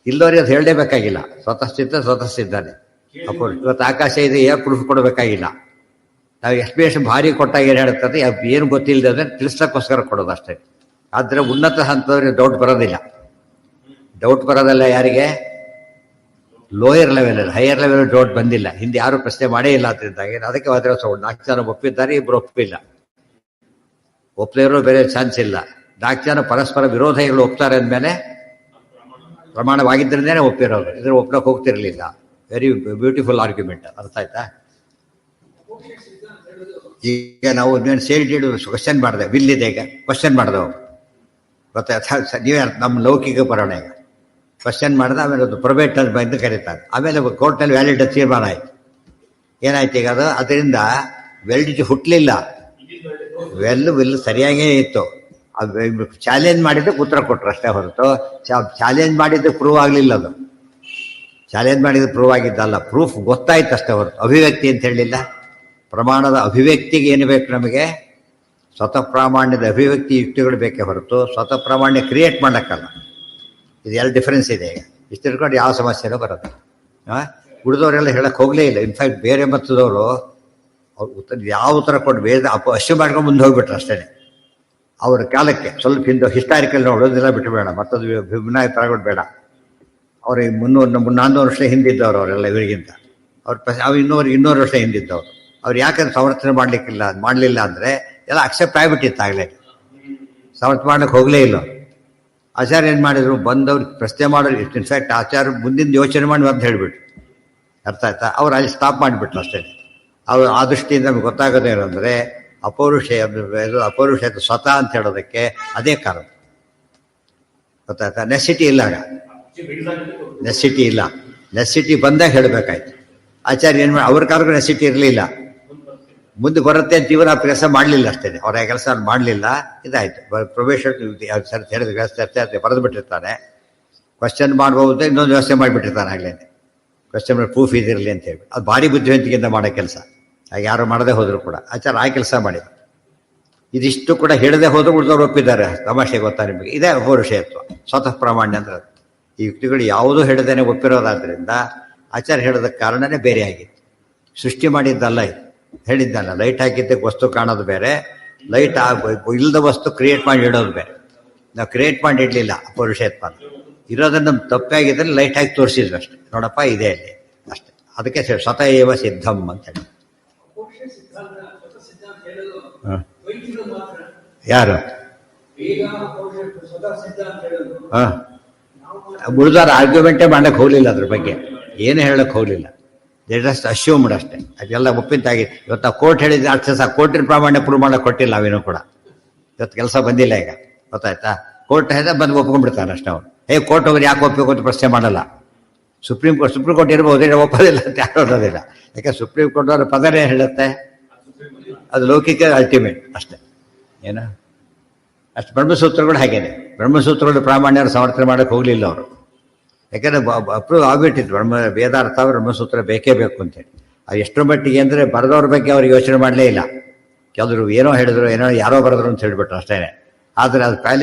[SPEAKER 1] ಇಲ್ಲದವ್ರಿಗೆ ಅದು ಹೇಳಲೇಬೇಕಾಗಿಲ್ಲ. ಸ್ವತಃ ಸಿದ್ಧಾನೆ. ಅಪ್ಪ ಇವತ್ತು ಆಕಾಶ ಇದೆ, ಏನು ಪ್ರೂಫ್ ಕೊಡಬೇಕಾಗಿಲ್ಲ. ನಾವು ಎಕ್ಸ್ಪ್ಲೇಷನ್ ಭಾರಿ ಕೊಟ್ಟಾಗ ಏನು ಹೇಳ್ತದೆ, ಏನು ಗೊತ್ತಿಲ್ಲದೆ ಅದನ್ನು ತಿಳಿಸೋಕ್ಕೋಸ್ಕರ ಕೊಡೋದು ಅಷ್ಟೇ. ಆದರೆ ಉನ್ನತ ಹಂತದವ್ರಿಗೆ ಡೌಟ್ ಬರೋದಿಲ್ಲ. ಡೌಟ್ ಬರೋದಲ್ಲ ಯಾರಿಗೆ? ಲೋಯರ್ ಲೆವೆಲಲ್ಲಿ. ಹೈಯರ್ ಲೆವೆಲ್ ಡೌಟ್ ಬಂದಿಲ್ಲ. ಹಿಂದೆ ಯಾರು ಪ್ರಶ್ನೆ ಮಾಡೇ ಇಲ್ಲ ಅದರಿಂದಾಗಿ ಅದಕ್ಕೆ ವಾದ 4 ಜನ ಒಪ್ಪಿದ್ದಾರೆ, ಇಬ್ಬರು ಒಪ್ಪಿಲ್ಲ. ಒಪ್ಪದೇ ಇರೋ ಬೇರೆ ಚಾನ್ಸ್ ಇಲ್ಲ. 4 ಜನ ಪರಸ್ಪರ ವಿರೋಧಿಗಳು ಒಪ್ತಾರೆ ಅಂದಮೇಲೆ ಪ್ರಮಾಣವಾಗಿದ್ದರಿಂದೇ ಒಪ್ಪಿರೋದು. ಇದ್ರ ಒಪ್ಪಕ್ಕೆ ಹೋಗ್ತಿರ್ಲಿಲ್ಲ. Very beautiful argument. ಅರ್ಥ ಆಯ್ತಾ? ಈಗ ನಾವು ಸೇರಿಟ್ಟು ಕ್ವಶನ್ ಮಾಡಿದೆ, ವಿಲ್ ಇದೆ, ಈಗ ಕ್ವಶನ್ ಮಾಡಿದೆವು. ಗೊತ್ತಾಯ್ತಾ? ನೀವೇ ನಮ್ಮ ಲೌಕಿಕ ಬರೋಣ. ಈಗ ಕ್ವಶನ್ ಮಾಡಿದೆ, ಆಮೇಲೆ ಅದು ಪ್ರೊಬೇಟ್ ಅಂತ ಕರೀತಾರೆ. ಆಮೇಲೆ ಕೋರ್ಟ್ನಲ್ಲಿ ವ್ಯಾಲಿಡ್ ತೀರ್ಮಾನ ಆಯ್ತು. ಏನಾಯ್ತು ಈಗ? ಅದು ಅದರಿಂದ ವ್ಯಾಲಿಡಿಟಿ ಹುಟ್ಟಲಿಲ್ಲ. ವಿಲ್ ಸರಿಯಾಗೇ ಇತ್ತು. ಚಾಲೆಂಜ್ ಮಾಡಿದ್ದಕ್ಕೆ ಉತ್ತರ ಕೊಟ್ಟರು ಅಷ್ಟೇ ಹೊರತು ಚಾಲೆಂಜ್ ಮಾಡಿದ್ದು ಪ್ರೂವ್ ಆಗಲಿಲ್ಲ. ಅದು ಚಾಲೆಂಜ್ ಮಾಡಿದ್ದು ಪ್ರೂವ್ ಆಗಿದ್ದಲ್ಲ. ಪ್ರೂಫ್ ಗೊತ್ತಾಯ್ತು ಅಷ್ಟೇ ಹೊರತು ಅಭಿವ್ಯಕ್ತಿ ಅಂತ ಹೇಳಲಿಲ್ಲ. ಪ್ರಮಾಣದ ಅಭಿವ್ಯಕ್ತಿಗೆ ಏನು ಬೇಕು ನಮಗೆ? ಸ್ವತಃ ಪ್ರಾಮಾಣ್ಯದ ಅಭಿವ್ಯಕ್ತಿ ಯುಕ್ತಿಗಳು ಬೇಕೇ ಹೊರತು ಸ್ವತಃ ಪ್ರಾಮಾಣ್ಯ ಕ್ರಿಯೇಟ್ ಮಾಡೋಕ್ಕಲ್ಲ. ಇದು ಎರಡು ಡಿಫ್ರೆನ್ಸ್ ಇದೆ. ಈಗ ಇಷ್ಟು ತಿಳ್ಕೊಂಡು ಯಾವ ಸಮಸ್ಯೆನೂ ಬರೋದು. ಉಳಿದವರೆಲ್ಲ ಹೇಳಕ್ಕೆ ಹೋಗಲೇ ಇಲ್ಲ. ಇನ್ಫ್ಯಾಕ್ಟ್ ಬೇರೆ ಮತದವರು ಉತ್ತರ ಯಾವ ಉತ್ತರ ಕೊಟ್ಟು ಬೇರೆ ಅಶ್ಯೂ ಮಾಡ್ಕೊಂಡು ಮುಂದೆ ಹೋಗ್ಬಿಟ್ರು ಅಷ್ಟೇ. ಅವ್ರ ಕಾಲಕ್ಕೆ ಸ್ವಲ್ಪ ಹಿಂದೆ ಹಿಸ್ಟಾರಿಕಲ್ ನೋಡೋದೆಲ್ಲ ಬಿಟ್ಟುಬೇಡ, ಮತ್ತದು ಭಿನ್ನಾಯ ತರಗಳು ಬೇಡ. ಅವ್ರಿಗೆ 400 ವರ್ಷ ಹಿಂದಿದ್ದವ್ರು ಅವರೆಲ್ಲ ಇವರಿಗಿಂತ. ಅವ್ರು 200 ವರ್ಷ ಹಿಂದಿದ್ದವ್ರು. ಅವ್ರು ಯಾಕಂದ್ರೆ ಸಮರ್ಥನೆ ಮಾಡಲಿಲ್ಲ ಅಂದರೆ ಎಲ್ಲ ಅಕ್ಸೆಪ್ಟ್ ಆಗಿಬಿಟ್ಟಿತ್ತು ಆಗಲೇ. ಸಮರ್ಥನೆ ಮಾಡ್ಲಿಕ್ಕೆ ಹೋಗಲೇ ಇಲ್ಲ. ಆಚಾರ್ಯ ಏನು ಮಾಡಿದ್ರು? ಬಂದವ್ರಿಗೆ ಪ್ರಶ್ನೆ ಮಾಡೋರು. ಇನ್ಫ್ಯಾಕ್ಟ್ ಆಚಾರ್ಯ ಮುಂದಿನ ಯೋಚನೆ ಮಾಡಿ ಅಂತ ಹೇಳಿಬಿಟ್ರು. ಅರ್ಥ ಆಯ್ತಾ? ಅವ್ರು ಅಲ್ಲಿ ಸ್ಟಾಪ್ ಮಾಡಿಬಿಟ್ರು ಅಷ್ಟೇ. ಅವ್ರು ಆ ದೃಷ್ಟಿಯಿಂದ ನಮ್ಗೆ ಗೊತ್ತಾಗೋದೇನೆಂದರೆ ಅಪೌರುಷ ಸ್ವತಃ ಅಂತ ಹೇಳೋದಕ್ಕೆ ಅದೇ ಕಾರಣ. ಗೊತ್ತಾಯ್ತಾ? ನೆಸಿಟಿ ಇಲ್ಲ. ನೆಸಿಟಿ ಇಲ್ಲ. ನೆಸಿಟಿ ಬಂದಾಗ ಹೇಳಬೇಕಾಯ್ತು. ಆಚಾರ್ಯ ಏನು ಮಾಡಿ, ಅವ್ರ ಕಾಲಕ್ಕೂ ನೆಸಿಟಿ ಇರಲಿಲ್ಲ. ಮುಂದೆ ಬರುತ್ತೆ ಅಂತ ಇವರು ಆ ಕೆಲಸ ಮಾಡಲಿಲ್ಲ ಅಷ್ಟೇ. ಅವ್ರ ಆ ಕೆಲಸ ಮಾಡಲಿಲ್ಲ. ಇದಾಯಿತು. ಪ್ರೊಬೇಷನ್ ಹೇಳಿದ ವ್ಯವಸ್ಥೆ ಬರೆದು ಬಿಟ್ಟಿರ್ತಾನೆ. ಕ್ವಶನ್ ಮಾಡ್ಬೋದು, ಇನ್ನೊಂದು ವ್ಯವಸ್ಥೆ ಮಾಡಿಬಿಟ್ಟಿರ್ತಾನೆ ಆಗಲೇ. ಕ್ವಶನ್ ಪ್ರೂಫ್ ಇದಿರಲಿ ಅಂತ ಹೇಳಿ. ಅದು ಭಾರಿ ಬುದ್ಧಿವಂತಿಕೆಯಿಂದ ಮಾಡೋ ಕೆಲಸ. ಆಗ ಯಾರು ಮಾಡದೆ ಹೋದ್ರು ಕೂಡ ಆಚಾರ್ಯ ಆ ಕೆಲಸ ಮಾಡಿದ್ರು. ಇದಿಷ್ಟು ಕೂಡ ಹೇಳದೆ ಹೋದ್ರು ಉಳಿದವ್ರು ಒಪ್ಪಿದ್ದಾರೆ. ತಮಾಷೆ ಗೊತ್ತಾ ನಿಮಗೆ? ಇದೇ ಅಪೌರುಷೇಯತ್ವ, ಸ್ವತಃ ಪ್ರಾಮಾಣ್ಯ ಅಂದ್ರೆ. ಈ ಯುಕ್ತಿಗಳು ಯಾವುದೂ ಹೇಳದೇನೆ ಒಪ್ಪಿರೋದಾದ್ರಿಂದ ಆಚಾರ್ಯ ಹೇಳೋದಕ್ಕೆ ಕಾರಣನೇ ಬೇರೆ ಆಗಿತ್ತು. ಸೃಷ್ಟಿ ಮಾಡಿದ್ದಲ್ಲ ಇದು. ಹೇಳಿದ್ದಲ್ಲ, ಲೈಟ್ ಹಾಕಿದ್ದಕ್ಕೆ ವಸ್ತು ಕಾಣೋದು ಬೇರೆ, ಲೈಟ್ ಇಲ್ಲದ ವಸ್ತು ಕ್ರಿಯೇಟ್ ಮಾಡಿ ಇಡೋದು ಬೇರೆ. ನಾವು ಕ್ರಿಯೇಟ್ ಮಾಡಿ ಇಡಲಿಲ್ಲ ಅಪೌರುಷೇಯತ್ವ. ಇರೋದನ್ನು ನಮ್ಮ ತಪ್ಪಾಗಿದ್ದರೆ ಲೈಟ್ ಹಾಕಿ ತೋರಿಸಿದ್ರು ಅಷ್ಟೇ. ನೋಡಪ್ಪ ಇದೆ ಅಲ್ಲಿ ಅಷ್ಟೇ. ಅದಕ್ಕೆ ಸ್ವತಃ ಏವ ಸಿದ್ಧಂ ಅಂತ ಹೇಳಿ. ಯಾರು ಉಳಿದಾರ ಆರ್ಗ್ಯುಮೆಂಟೇ ಮಾಡಕ್ಕೆ ಹೋಗ್ಲಿಲ್ಲ. ಅದ್ರ ಬಗ್ಗೆ ಏನು ಹೇಳಕ್ ಹೋಗ್ಲಿಲ್ಲ. ಜಸ್ಟ್ ಅಶ್ಯೂಮ್ಡ್ ಅಷ್ಟೇ. ಅದೆಲ್ಲ ಒಪ್ಪಿಂತಾಗಿ ಇವತ್ತು ಕೋರ್ಟ್ ಹೇಳಿದ್ರೆ ಅರ್ಥ ಕೋರ್ಟಿನ ಪ್ರಾಮಾಣ್ಯ ಪ್ರೂವ್ ಮಾಡಕ್ಕೆ ಕೊಟ್ಟಿಲ್ಲ. ಅವೇನೂ ಕೂಡ ಇವತ್ತು ಕೆಲಸ ಬಂದಿಲ್ಲ. ಈಗ ಗೊತ್ತಾಯ್ತಾ? ಕೋರ್ಟ್ ಹೇಳಿದ್ರೆ ಬಂದು ಒಪ್ಕೊಂಡ್ಬಿಡ್ತಾರೆ ಅಷ್ಟೇ. ಅವ್ರು ಕೋರ್ಟ್ ಹೋಗಿ ಯಾಕೆ ಒಪ್ಪಬೇಕು ಅಂತ ಪ್ರಶ್ನೆ ಮಾಡಲ್ಲ. ಸುಪ್ರೀಂ ಕೋರ್ಟ್ ಇರ್ಬೋದು, ಒಪ್ಪೋದಿಲ್ಲ ಅಂತ ಯಾರು ಅನ್ನೋದಿಲ್ಲ. ಯಾಕೆ ಸುಪ್ರೀಂ ಕೋರ್ಟ್ ಅವ್ರ ಪದನೇ ಹೇಳುತ್ತೆ, ಅದು ಲೌಕಿಕ ಅಲ್ಟಿಮೇಟ್ ಅಷ್ಟೇ. ಏನು ಅಷ್ಟು ಬ್ರಹ್ಮಸೂತ್ರಗಳು ಹಾಗೇನೆ. ಬ್ರಹ್ಮಸೂತ್ರಗಳು ಪ್ರಾಮಾಣ್ಯರು ಸಮರ್ಥನೆ ಮಾಡೋಕ್ಕೆ ಹೋಗಲಿಲ್ಲ ಅವರು. ಯಾಕೆಂದರೆ ಅಪ್ರೂವ್ ಆಗಿಬಿಟ್ಟಿದ್ರು ವೇದಾರ್ಥ ಬ್ರಹ್ಮಸೂತ್ರ ಬೇಕೇ ಬೇಕು ಅಂತೇಳಿ. ಅದು ಎಷ್ಟರ ಮಟ್ಟಿಗೆ ಅಂದರೆ ಬರೆದವ್ರ ಬಗ್ಗೆ ಅವ್ರಿಗೆ ಯೋಚನೆ ಮಾಡಲೇ ಇಲ್ಲ. ಕೆಲವರು ಏನೋ ಹೇಳಿದ್ರು, ಏನೋ ಯಾರೋ ಬರೆದ್ರು ಅಂತ ಹೇಳಿಬಿಟ್ರು ಅಷ್ಟೇ. ಆದರೆ ಅದು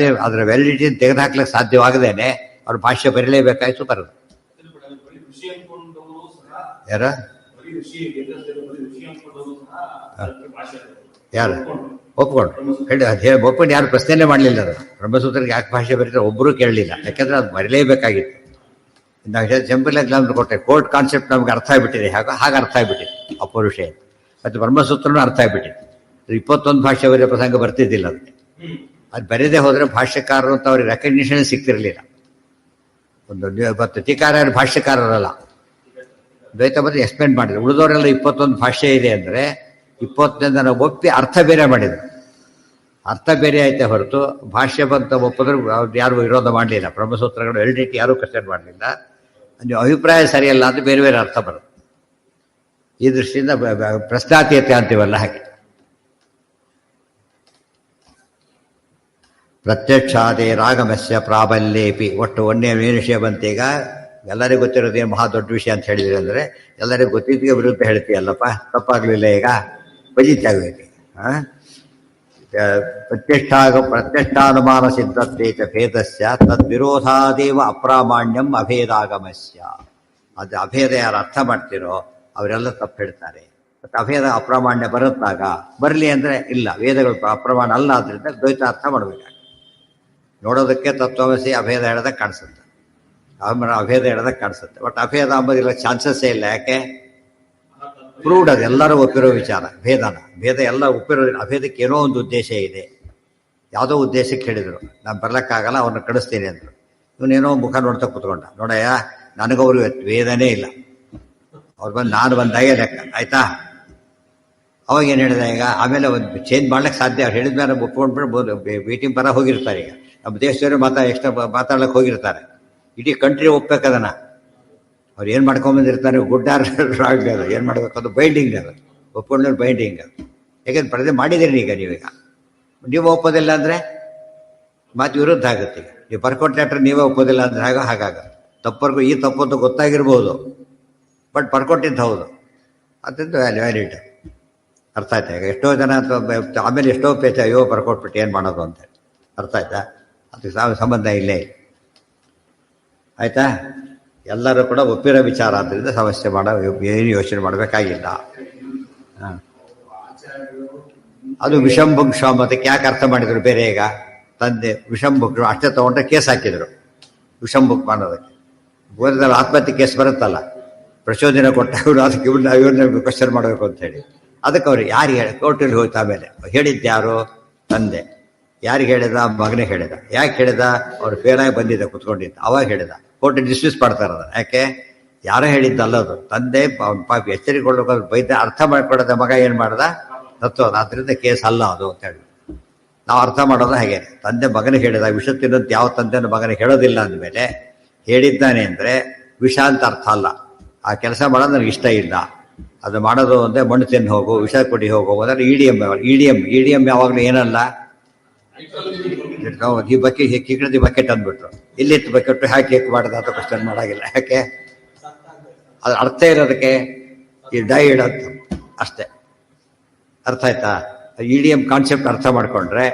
[SPEAKER 1] ಅದರ ವ್ಯಾಲಿಡಿಟಿ ತೆಗೆದುಹಾಕ್ಲಿಕ್ಕೆ ಸಾಧ್ಯವಾಗದೇನೆ ಅವ್ರ ಭಾಷೆ ಬರೀಲೇಬೇಕಾಯ್ತು. ಬರೋದು ಯಾರ ಯಾರು ಒಪ್ಕೊಂಡ್ರು ಹೇಳಿ ಒಪ್ಕೊಂಡು ಯಾರು ಪ್ರಶ್ನೆನೇ ಮಾಡಲಿಲ್ಲ. ಅದು ಬ್ರಹ್ಮಸೂತ್ರಕ್ಕೆ ಯಾಕೆ ಭಾಷೆ ಬರೀತಾರೆ ಒಬ್ಬರು ಕೇಳಲಿಲ್ಲ. ಯಾಕೆಂದರೆ ಅದು ಬರೀಲೇಬೇಕಾಗಿತ್ತು. ನಾವು ಸಿಂಪಲ್ ಎಕ್ಸಾಂಪಲ್ ಕೊಟ್ಟೆ. ಕೋರ್ಟ್ ಕಾನ್ಸೆಪ್ಟ್ ನಮ್ಗೆ ಅರ್ಥ ಆಗಿಬಿಟ್ಟಿದೆ. ಹಾಗೆ ಅರ್ಥ ಆಗಿಬಿಟ್ಟಿದೆ ಅಪೌರುಷ. ಮತ್ತು ಬ್ರಹ್ಮಸೂತ್ರನೂ ಅರ್ಥ ಆಗಿಬಿಟ್ಟಿದೆ. 21 ಭಾಷೆ ಅವರ ಪ್ರಸಂಗ ಬರ್ತಿದ್ದಿಲ್ಲ ಅದಕ್ಕೆ. ಅದು ಬರೆದೇ ಹೋದರೆ ಭಾಷ್ಯಕಾರರು ಅಂತ ಅವ್ರಿಗೆ ರೆಕಗ್ನಿಷನ್ ಸಿಗ್ತಿರಲಿಲ್ಲ. ಮತ್ತು ಟೀಕಾರಾಯರು ಭಾಷ್ಯಕಾರರಲ್ಲ, ದ್ವೈತ ಬಗ್ಗೆ ಎಕ್ಸ್ಪ್ಲೇನ್ ಮಾಡಿದ್ರು. ಉಳಿದವರೆಲ್ಲ 21 ಭಾಷೆ ಇದೆ ಅಂದರೆ 21 ನಾವು ಒಪ್ಪಿ ಅರ್ಥ ಬೇರೆ ಮಾಡಿದ್ರು. ಅರ್ಥ ಬೇರೆ ಆಯ್ತೆ ಹೊರತು ಭಾಷ್ಯ ಬಂತ ಒಪ್ಪಿದ್ರು ಅವ್ರು ಯಾರು ವಿರೋಧ ಮಾಡಲಿಲ್ಲ. ಬ್ರಹ್ಮಸೂತ್ರಗಳು ಎಲ್ಡಿಟಿ ಯಾರೂ ಕ್ವಶನ್ ಮಾಡಲಿಲ್ಲ. ನೀವು ಅಭಿಪ್ರಾಯ ಸರಿಯಲ್ಲ ಅಂತ ಬೇರೆ ಬೇರೆ ಅರ್ಥ ಬರುತ್ತೆ. ಈ ದೃಷ್ಟಿಯಿಂದ ಪ್ರಶ್ನಾತೀಯತೆ ಅಂತೀವಲ್ಲ ಹಾಗೆ. ಪ್ರತ್ಯಕ್ಷಾದೇ ರಾಗಮಸ್ಯ ಪ್ರಾಬಲ್ಯೇಪಿ. ಒಟ್ಟು ಒಂದೇ ವಿಷಯ ಬಂತೀಗ ಎಲ್ಲರಿಗೂ ಗೊತ್ತಿರೋದೇನು ಮಹಾ ದೊಡ್ಡ ವಿಷಯ ಅಂತ ಹೇಳಿದ್ರಿ ಅಂದರೆ ಎಲ್ಲರಿಗೂ ಗೊತ್ತಿದ್ದಕ್ಕೆ ವಿರುದ್ಧ ಹೇಳ್ತೀಯಲ್ಲಪ್ಪ, ತಪ್ಪಾಗಲಿಲ್ಲ, ಈಗ ಬಜಿತಿ ಆಗಬೇಕು. ಪ್ರತ್ಯಕ್ಷಾನುಮಾನ ಸಿದ್ಧತೆ ಚ ಭೇದಸ್ಯ ತದ್ವಿರೋಧಾದೇವ ಅಪ್ರಾಮಾಣ್ಯಂ ಅಭೇದಾಗಮಸ್ಯ. ಅದು ಅಭೇದ ಯಾರು ಅರ್ಥ ಮಾಡ್ತಿರೋ ಅವರೆಲ್ಲ ತಪ್ಪು ಹೇಳ್ತಾರೆ. ಮತ್ತು ಅಭೇದ ಅಪ್ರಾಮಾಣ್ಯ ಬರುತ್ತಾಗ ಬರಲಿ ಅಂದರೆ ಇಲ್ಲ, ವೇದಗಳು ಅಪ್ರಮಾಣ ಅಲ್ಲ, ಆದ್ದರಿಂದ ದ್ವೈತ ಅರ್ಥ ಮಾಡಬೇಕಾಗ ನೋಡೋದಕ್ಕೆ ತತ್ವಮಸಿ ಅಭೇದ ಹೇಳೋದಕ್ಕೆ ಕಾಣಿಸುತ್ತೆ, ಅಭೇದ ಹೇಳೋದಕ್ಕೆ ಕಾಣಿಸುತ್ತೆ. ಬಟ್ ಅಭೇದ ಅಂಬೋದಿಲ್ಲ, ಚಾನ್ಸಸ್ಸೇ ಇಲ್ಲ. ಯಾಕೆ? ಪ್ರೂವ್ಡ್, ಅದು ಎಲ್ಲರೂ ಒಪ್ಪಿರೋ ವಿಚಾರ. ಭೇದ ಎಲ್ಲ ಒಪ್ಪಿರೋ. ಅಭೇದಕ್ಕೆ ಏನೋ ಒಂದು ಉದ್ದೇಶ ಇದೆ. ಯಾವುದೋ ಉದ್ದೇಶಕ್ಕೆ ಹೇಳಿದರು, ನಾನು ಬರ್ಲಿಕ್ಕಾಗಲ್ಲ, ಅವ್ರನ್ನ ಕಳಿಸ್ತೀನಿ ಅಂದರು. ಇವನೇನೋ ಮುಖ ನೋಡ್ತಾ ಕೂತ್ಕೊಂಡ. ನೋಡಯ್ಯ, ನನಗವರು ವೇದನೇ ಇಲ್ಲ, ಅವ್ರು ಬಂದು ನಾನು ಬಂದಾಗೆ ಲೆಕ್ಕ ಆಯ್ತಾ. ಅವಾಗ ಏನು ಹೇಳಿದೆ, ಈಗ ಆಮೇಲೆ ಒಂದು ಚೇಂಜ್ ಮಾಡ್ಲಿಕ್ಕೆ ಸಾಧ್ಯ. ಅವ್ರು ಹೇಳಿದ ಮೇಲೆ ಒಪ್ಕೊಂಡ್ಬಿಟ್ಟು ಮೀಟಿಂಗ್ ಬರ ಹೋಗಿರ್ತಾರೆ. ಈಗ ನಮ್ಮ ದೇಶದವರು ಎಕ್ಸ್ಟ್ರಾ ಮಾತಾಡ್ಲಿಕ್ಕೆ ಹೋಗಿರ್ತಾರೆ. ಇಡೀ ಕಂಟ್ರಿ ಒಪ್ಬೇಕದನ್ನು. ಅವ್ರು ಏನು ಮಾಡ್ಕೊಂಬಂದಿರ್ತಾರೆ, ಗುಡ್ ಆರ್ ರಾಂಗ್, ಅದು ಏನು ಮಾಡಬೇಕು, ಅದು ಬೈಂಡಿಂಗ್, ಅದು ಒಪ್ಕೊಂಡ್ರೆ ಬೈಂಡಿಂಗ್. ಅದು ಯಾಕೆಂದ್ರೆ ಪ್ರದೇ ಮಾಡಿದ್ದೀರಿ ಈಗ ನೀವೀಗ. ನೀವು ಒಪ್ಪೋದಿಲ್ಲ ಅಂದರೆ ಮಾತು ವಿರುದ್ಧ ಆಗುತ್ತೆ. ಈಗ ನೀವು ಬರ್ಕೊಟ್ಟು ಲೆಟ್ರ್ ನೀವೇ ಒಪ್ಪೋದಿಲ್ಲ ಅಂದರೆ ಹಾಗಾಗ ತಪ್ಪರ್ಗೂ ಈ ತಪ್ಪಂತೂ ಗೊತ್ತಾಗಿರ್ಬೋದು, ಬಟ್ ಬರ್ಕೊಟ್ಟಿದ್ದು ಹೌದು, ಅದರಿಂದ ವ್ಯಾಲಿಡ್. ಅರ್ಥ ಆಯ್ತಾ? ಈಗ ಎಷ್ಟೋ ಜನ ಆಮೇಲೆ ಎಷ್ಟೋ ಪೇಚ ಅಯ್ಯೋ ಬರ್ಕೊಟ್ಬಿಟ್ಟು ಏನು ಮಾಡೋದು ಅಂತ ಅರ್ಥ ಆಯ್ತಾ? ಅದಕ್ಕೆ ಸಂಬಂಧ ಇಲ್ಲೇ ಆಯ್ತಾ. ಎಲ್ಲರೂ ಕೂಡ ಒಪ್ಪಿರೋ ವಿಚಾರ ಆದ್ದರಿಂದ ಸಮಸ್ಯೆ ಏನು ಯೋಚನೆ ಮಾಡಬೇಕಾಗಿಲ್ಲ. ಅದು ವಿಷಂಭುಕ್ಷ ಮತಕ್ಕೆ ಯಾಕೆ ಅರ್ಥ ಮಾಡಿದ್ರು ಬೇರೆ? ಈಗ ತಂದೆ ವಿಷಂಭುಕ್ ಅಷ್ಟೇ ತೊಗೊಂಡ್ರೆ ಕೇಸ್ ಹಾಕಿದ್ರು ವಿಷಂಭುಕ್ ಮಾಡೋದಕ್ಕೆ. ಗೋದಲ್ಲಿ ಆತ್ಮಹತ್ಯೆ ಕೇಸ್ ಬರುತ್ತಲ್ಲ, ಪ್ರಚೋದನೆ ಕೊಟ್ಟವರು, ಅದಕ್ಕೆ ಇವ್ರನ್ನ ಕ್ವಶನ್ ಮಾಡಬೇಕು ಅಂತ ಹೇಳಿ. ಅದಕ್ಕೆ ಅವ್ರು ಯಾರಿಗೆ ಹೇಳಿ ಕೋರ್ಟಲ್ಲಿ ಹೋಯ್ತು. ಆಮೇಲೆ ಹೇಳಿದ್ದು ಯಾರು? ತಂದೆ. ಯಾರಿಗೆ ಹೇಳಿದ? ಮಗನೇ ಹೇಳಿದ. ಯಾಕೆ ಹೇಳಿದ? ಅವ್ರು ಫೇಲಾಗಿ ಬಂದಿದ್ದ ಕುತ್ಕೊಂಡಿದ್ದ, ಅವಾಗ ಹೇಳಿದ. ಕೋರ್ಟ್ ಡಿಸ್ಮಿಸ್ ಮಾಡ್ತಾರದ. ಯಾಕೆ? ಯಾರೋ ಹೇಳಿದ್ದಲ್ಲದು, ತಂದೆ ಪಾಪ ಎಚ್ಚರಿಕೊಳ್ಳೋಕೆ ಬೈದ, ಅರ್ಥ ಮಾಡ್ಕೊಳ್ಳೋದ ಮಗ ಏನು ಮಾಡ್ದ? ತತ್ವ. ಆದ್ದರಿಂದ ಕೇಸ್ ಅಲ್ಲ ಅದು ಅಂತ ಹೇಳಿ ನಾವು ಅರ್ಥ ಮಾಡೋದು ಹಾಗೆ. ತಂದೆ ಮಗನಿಗೆ ಹೇಳಿದ, ವಿಷ ತಿನ್ನೋದು ಯಾವ ತಂದೆನೂ ಮಗನಿಗೆ ಹೇಳೋದಿಲ್ಲ ಅಂದಮೇಲೆ ಹೇಳಿದ್ದಾನೆ ಅಂದರೆ ವಿಷ ಅಂತ ಅರ್ಥ ಅಲ್ಲ. ಆ ಕೆಲಸ ಮಾಡೋದು ನನಗೆ ಇಷ್ಟ ಇಲ್ಲ, ಅದು ಮಾಡೋದು ಅಂದರೆ ಮಣ್ಣು ತಿನ್ನು ಹೋಗು, ವಿಷ ಕೊಡಿ ಹೋಗು ಅಂದರೆ ಇಡಿಎಂ ಯಾವಾಗಲೂ ಏನಲ್ಲ. ಈ ಬಕೆಟ್ ಕಿಕ್ಕಡಿ ಬಕೆಟ್ ಅಂದ್ಬಿಟ್ರು, ಇಲ್ಲಿತ್ತು ಬಕೆಟ್ ಹಾಕಿ ಹೇಗೆ ಮಾಡೋದು ಅಂತ ಕ್ವಶನ್ ಮಾಡೋಂಗಿಲ್ಲ. ಯಾಕೆ? ಅದು ಅರ್ಥ ಇರೋದಕ್ಕೆ ಈ ಡೈಡ್ ಅಂತ ಅಷ್ಟೇ. ಅರ್ಥ ಆಯ್ತಾ? ಇಡಿಎಂ ಕಾನ್ಸೆಪ್ಟ್ ಅರ್ಥ ಮಾಡ್ಕೊಂಡ್ರೆ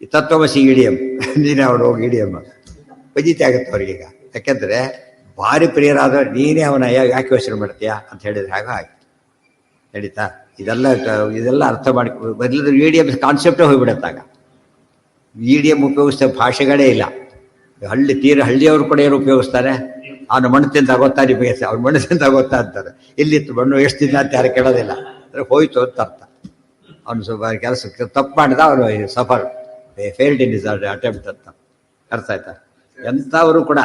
[SPEAKER 1] ಈ ತತ್ವಮಸಿ ಇಡಿಎಂ ನೀನೇ ಅವ್ರು ಹೋಗಿ ಇಡಿಎಂ ವೈದ್ಯತೆ ಆಗುತ್ತೆ ಅವ್ರಿಗೀಗ. ಯಾಕೆಂದರೆ ಭಾರಿ ಪ್ರಿಯರಾದ ನೀನೇ ಅವನ ಯಾಕೆ ಯೋಚನೆ ಮಾಡ್ತೀಯಾ ಅಂತ ಹೇಳಿದ್ರೆ ಹಾಗೆ ನಡೀತಾ. ಇದೆಲ್ಲ ಅರ್ಥ ಮಾಡಿ ಬದಲಿದ್ರೆ ಇಡಿಎಂ ಕಾನ್ಸೆಪ್ಟೇ ಹೋಗಿಬಿಡುತ್ತಾಗ. ಇಡಿಎಂ ಉಪಯೋಗಿಸ್ತಾ ಭಾಷೆಗಳೇ ಇಲ್ಲ. ಹಳ್ಳಿಯವರು ಕೂಡ ಏನು ಉಪಯೋಗಿಸ್ತಾರೆ? ಅವನು ಮಣ್ಣು ತಿಂದ ಗೊತ್ತಾ ನಿಮಗೆ? ಅವ್ನು ಮಣ್ಣು ತಿಂದ ಗೊತ್ತಾ ಅಂತಾರೆ. ಇಲ್ಲಿತ್ತು ಮಣ್ಣು ಎಷ್ಟು ತಿಂದ ಅಂತ ಯಾರು ಕೇಳೋದಿಲ್ಲ. ಅಂದರೆ ಹೋಯ್ತು ಅಂತ ಅರ್ಥ. ಅವನು ಸ್ವಲ್ಪ ಕೆಲಸ ತಪ್ಪು ಮಾಡಿದ, ಅವನು suffer failed in is attempt ಅಂತ ಅರ್ಥ ಆಯ್ತಾ. ಎಂಥವರು ಕೂಡ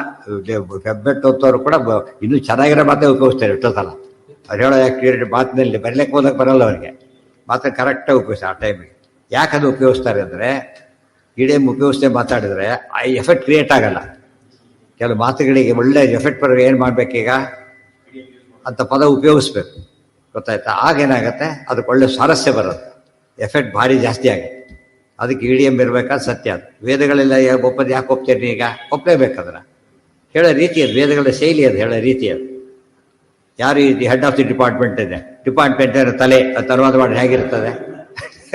[SPEAKER 1] ಹೆಬ್ಬೆಟ್ಟು ಹೊತ್ತವರು ಕೂಡ ಇನ್ನೂ ಚೆನ್ನಾಗಿರೋ ಮಾತೇ ಉಪಯೋಗಿಸ್ತಾರೆ ಎಷ್ಟೋ ಸಲ. ಅವ್ರು ಹೇಳೋ ಯಾಕೆ ಮಾತಿನಲ್ಲಿ ಬರಲಿಕ್ಕೆ ಹೋದಾಗ ಬರಲ್ಲ ಅವರಿಗೆ, ಮಾತನ್ನು ಕರೆಕ್ಟಾಗಿ ಉಪಯೋಗಿಸ್ತಾರೆ ಆ ಟೈಮಿಗೆ. ಯಾಕೆ ಅದು ಉಪಯೋಗಿಸ್ತಾರೆ ಅಂದರೆ ಇಡಿಎಂ ಉಪಯೋಗಿಸ್ತೇ ಮಾತಾಡಿದ್ರೆ ಆ ಎಫೆಕ್ಟ್ ಕ್ರಿಯೇಟ್ ಆಗಲ್ಲ. ಕೆಲವು ಮಾತುಗಳಿಗೆ ಒಳ್ಳೆ ಎಫೆಕ್ಟ್ ಬರೋ ಏನು ಮಾಡಬೇಕೀಗ ಅಂತ ಪದ ಉಪಯೋಗಿಸ್ಬೇಕು, ಗೊತ್ತಾಯ್ತಾ? ಆಗೇನಾಗತ್ತೆ, ಅದಕ್ಕೆ ಒಳ್ಳೆ ಸ್ವಾರಸ್ಯ ಬರುತ್ತೆ, ಎಫೆಕ್ಟ್ ಭಾರಿ ಜಾಸ್ತಿ ಆಗುತ್ತೆ. ಅದಕ್ಕೆ ಇಡಿಎಂ ಇರಬೇಕಾದ ಸತ್ಯ. ಅದು ವೇದಗಳೆಲ್ಲ ಒಪ್ಪದು ಯಾಕೆ ಒಪ್ತೇನೆ? ಈಗ ಒಪ್ಪಲೇಬೇಕಂದ್ರೆ ಹೇಳೋ ರೀತಿ ಅದು, ವೇದಗಳ ಶೈಲಿ ಅದು, ಹೇಳೋ ರೀತಿ ಅದು. ಯಾರು ಈ ಹೆಡ್ ಆಫ್ ದಿ ಡಿಪಾರ್ಟ್ಮೆಂಟ್ ಇದೆ, ಡಿಪಾರ್ಟ್ಮೆಂಟ್ ತಲೆ ಅಂತ ಅನುವಾದ ಮಾಡಿ ಹೇಗಿರ್ತದೆ?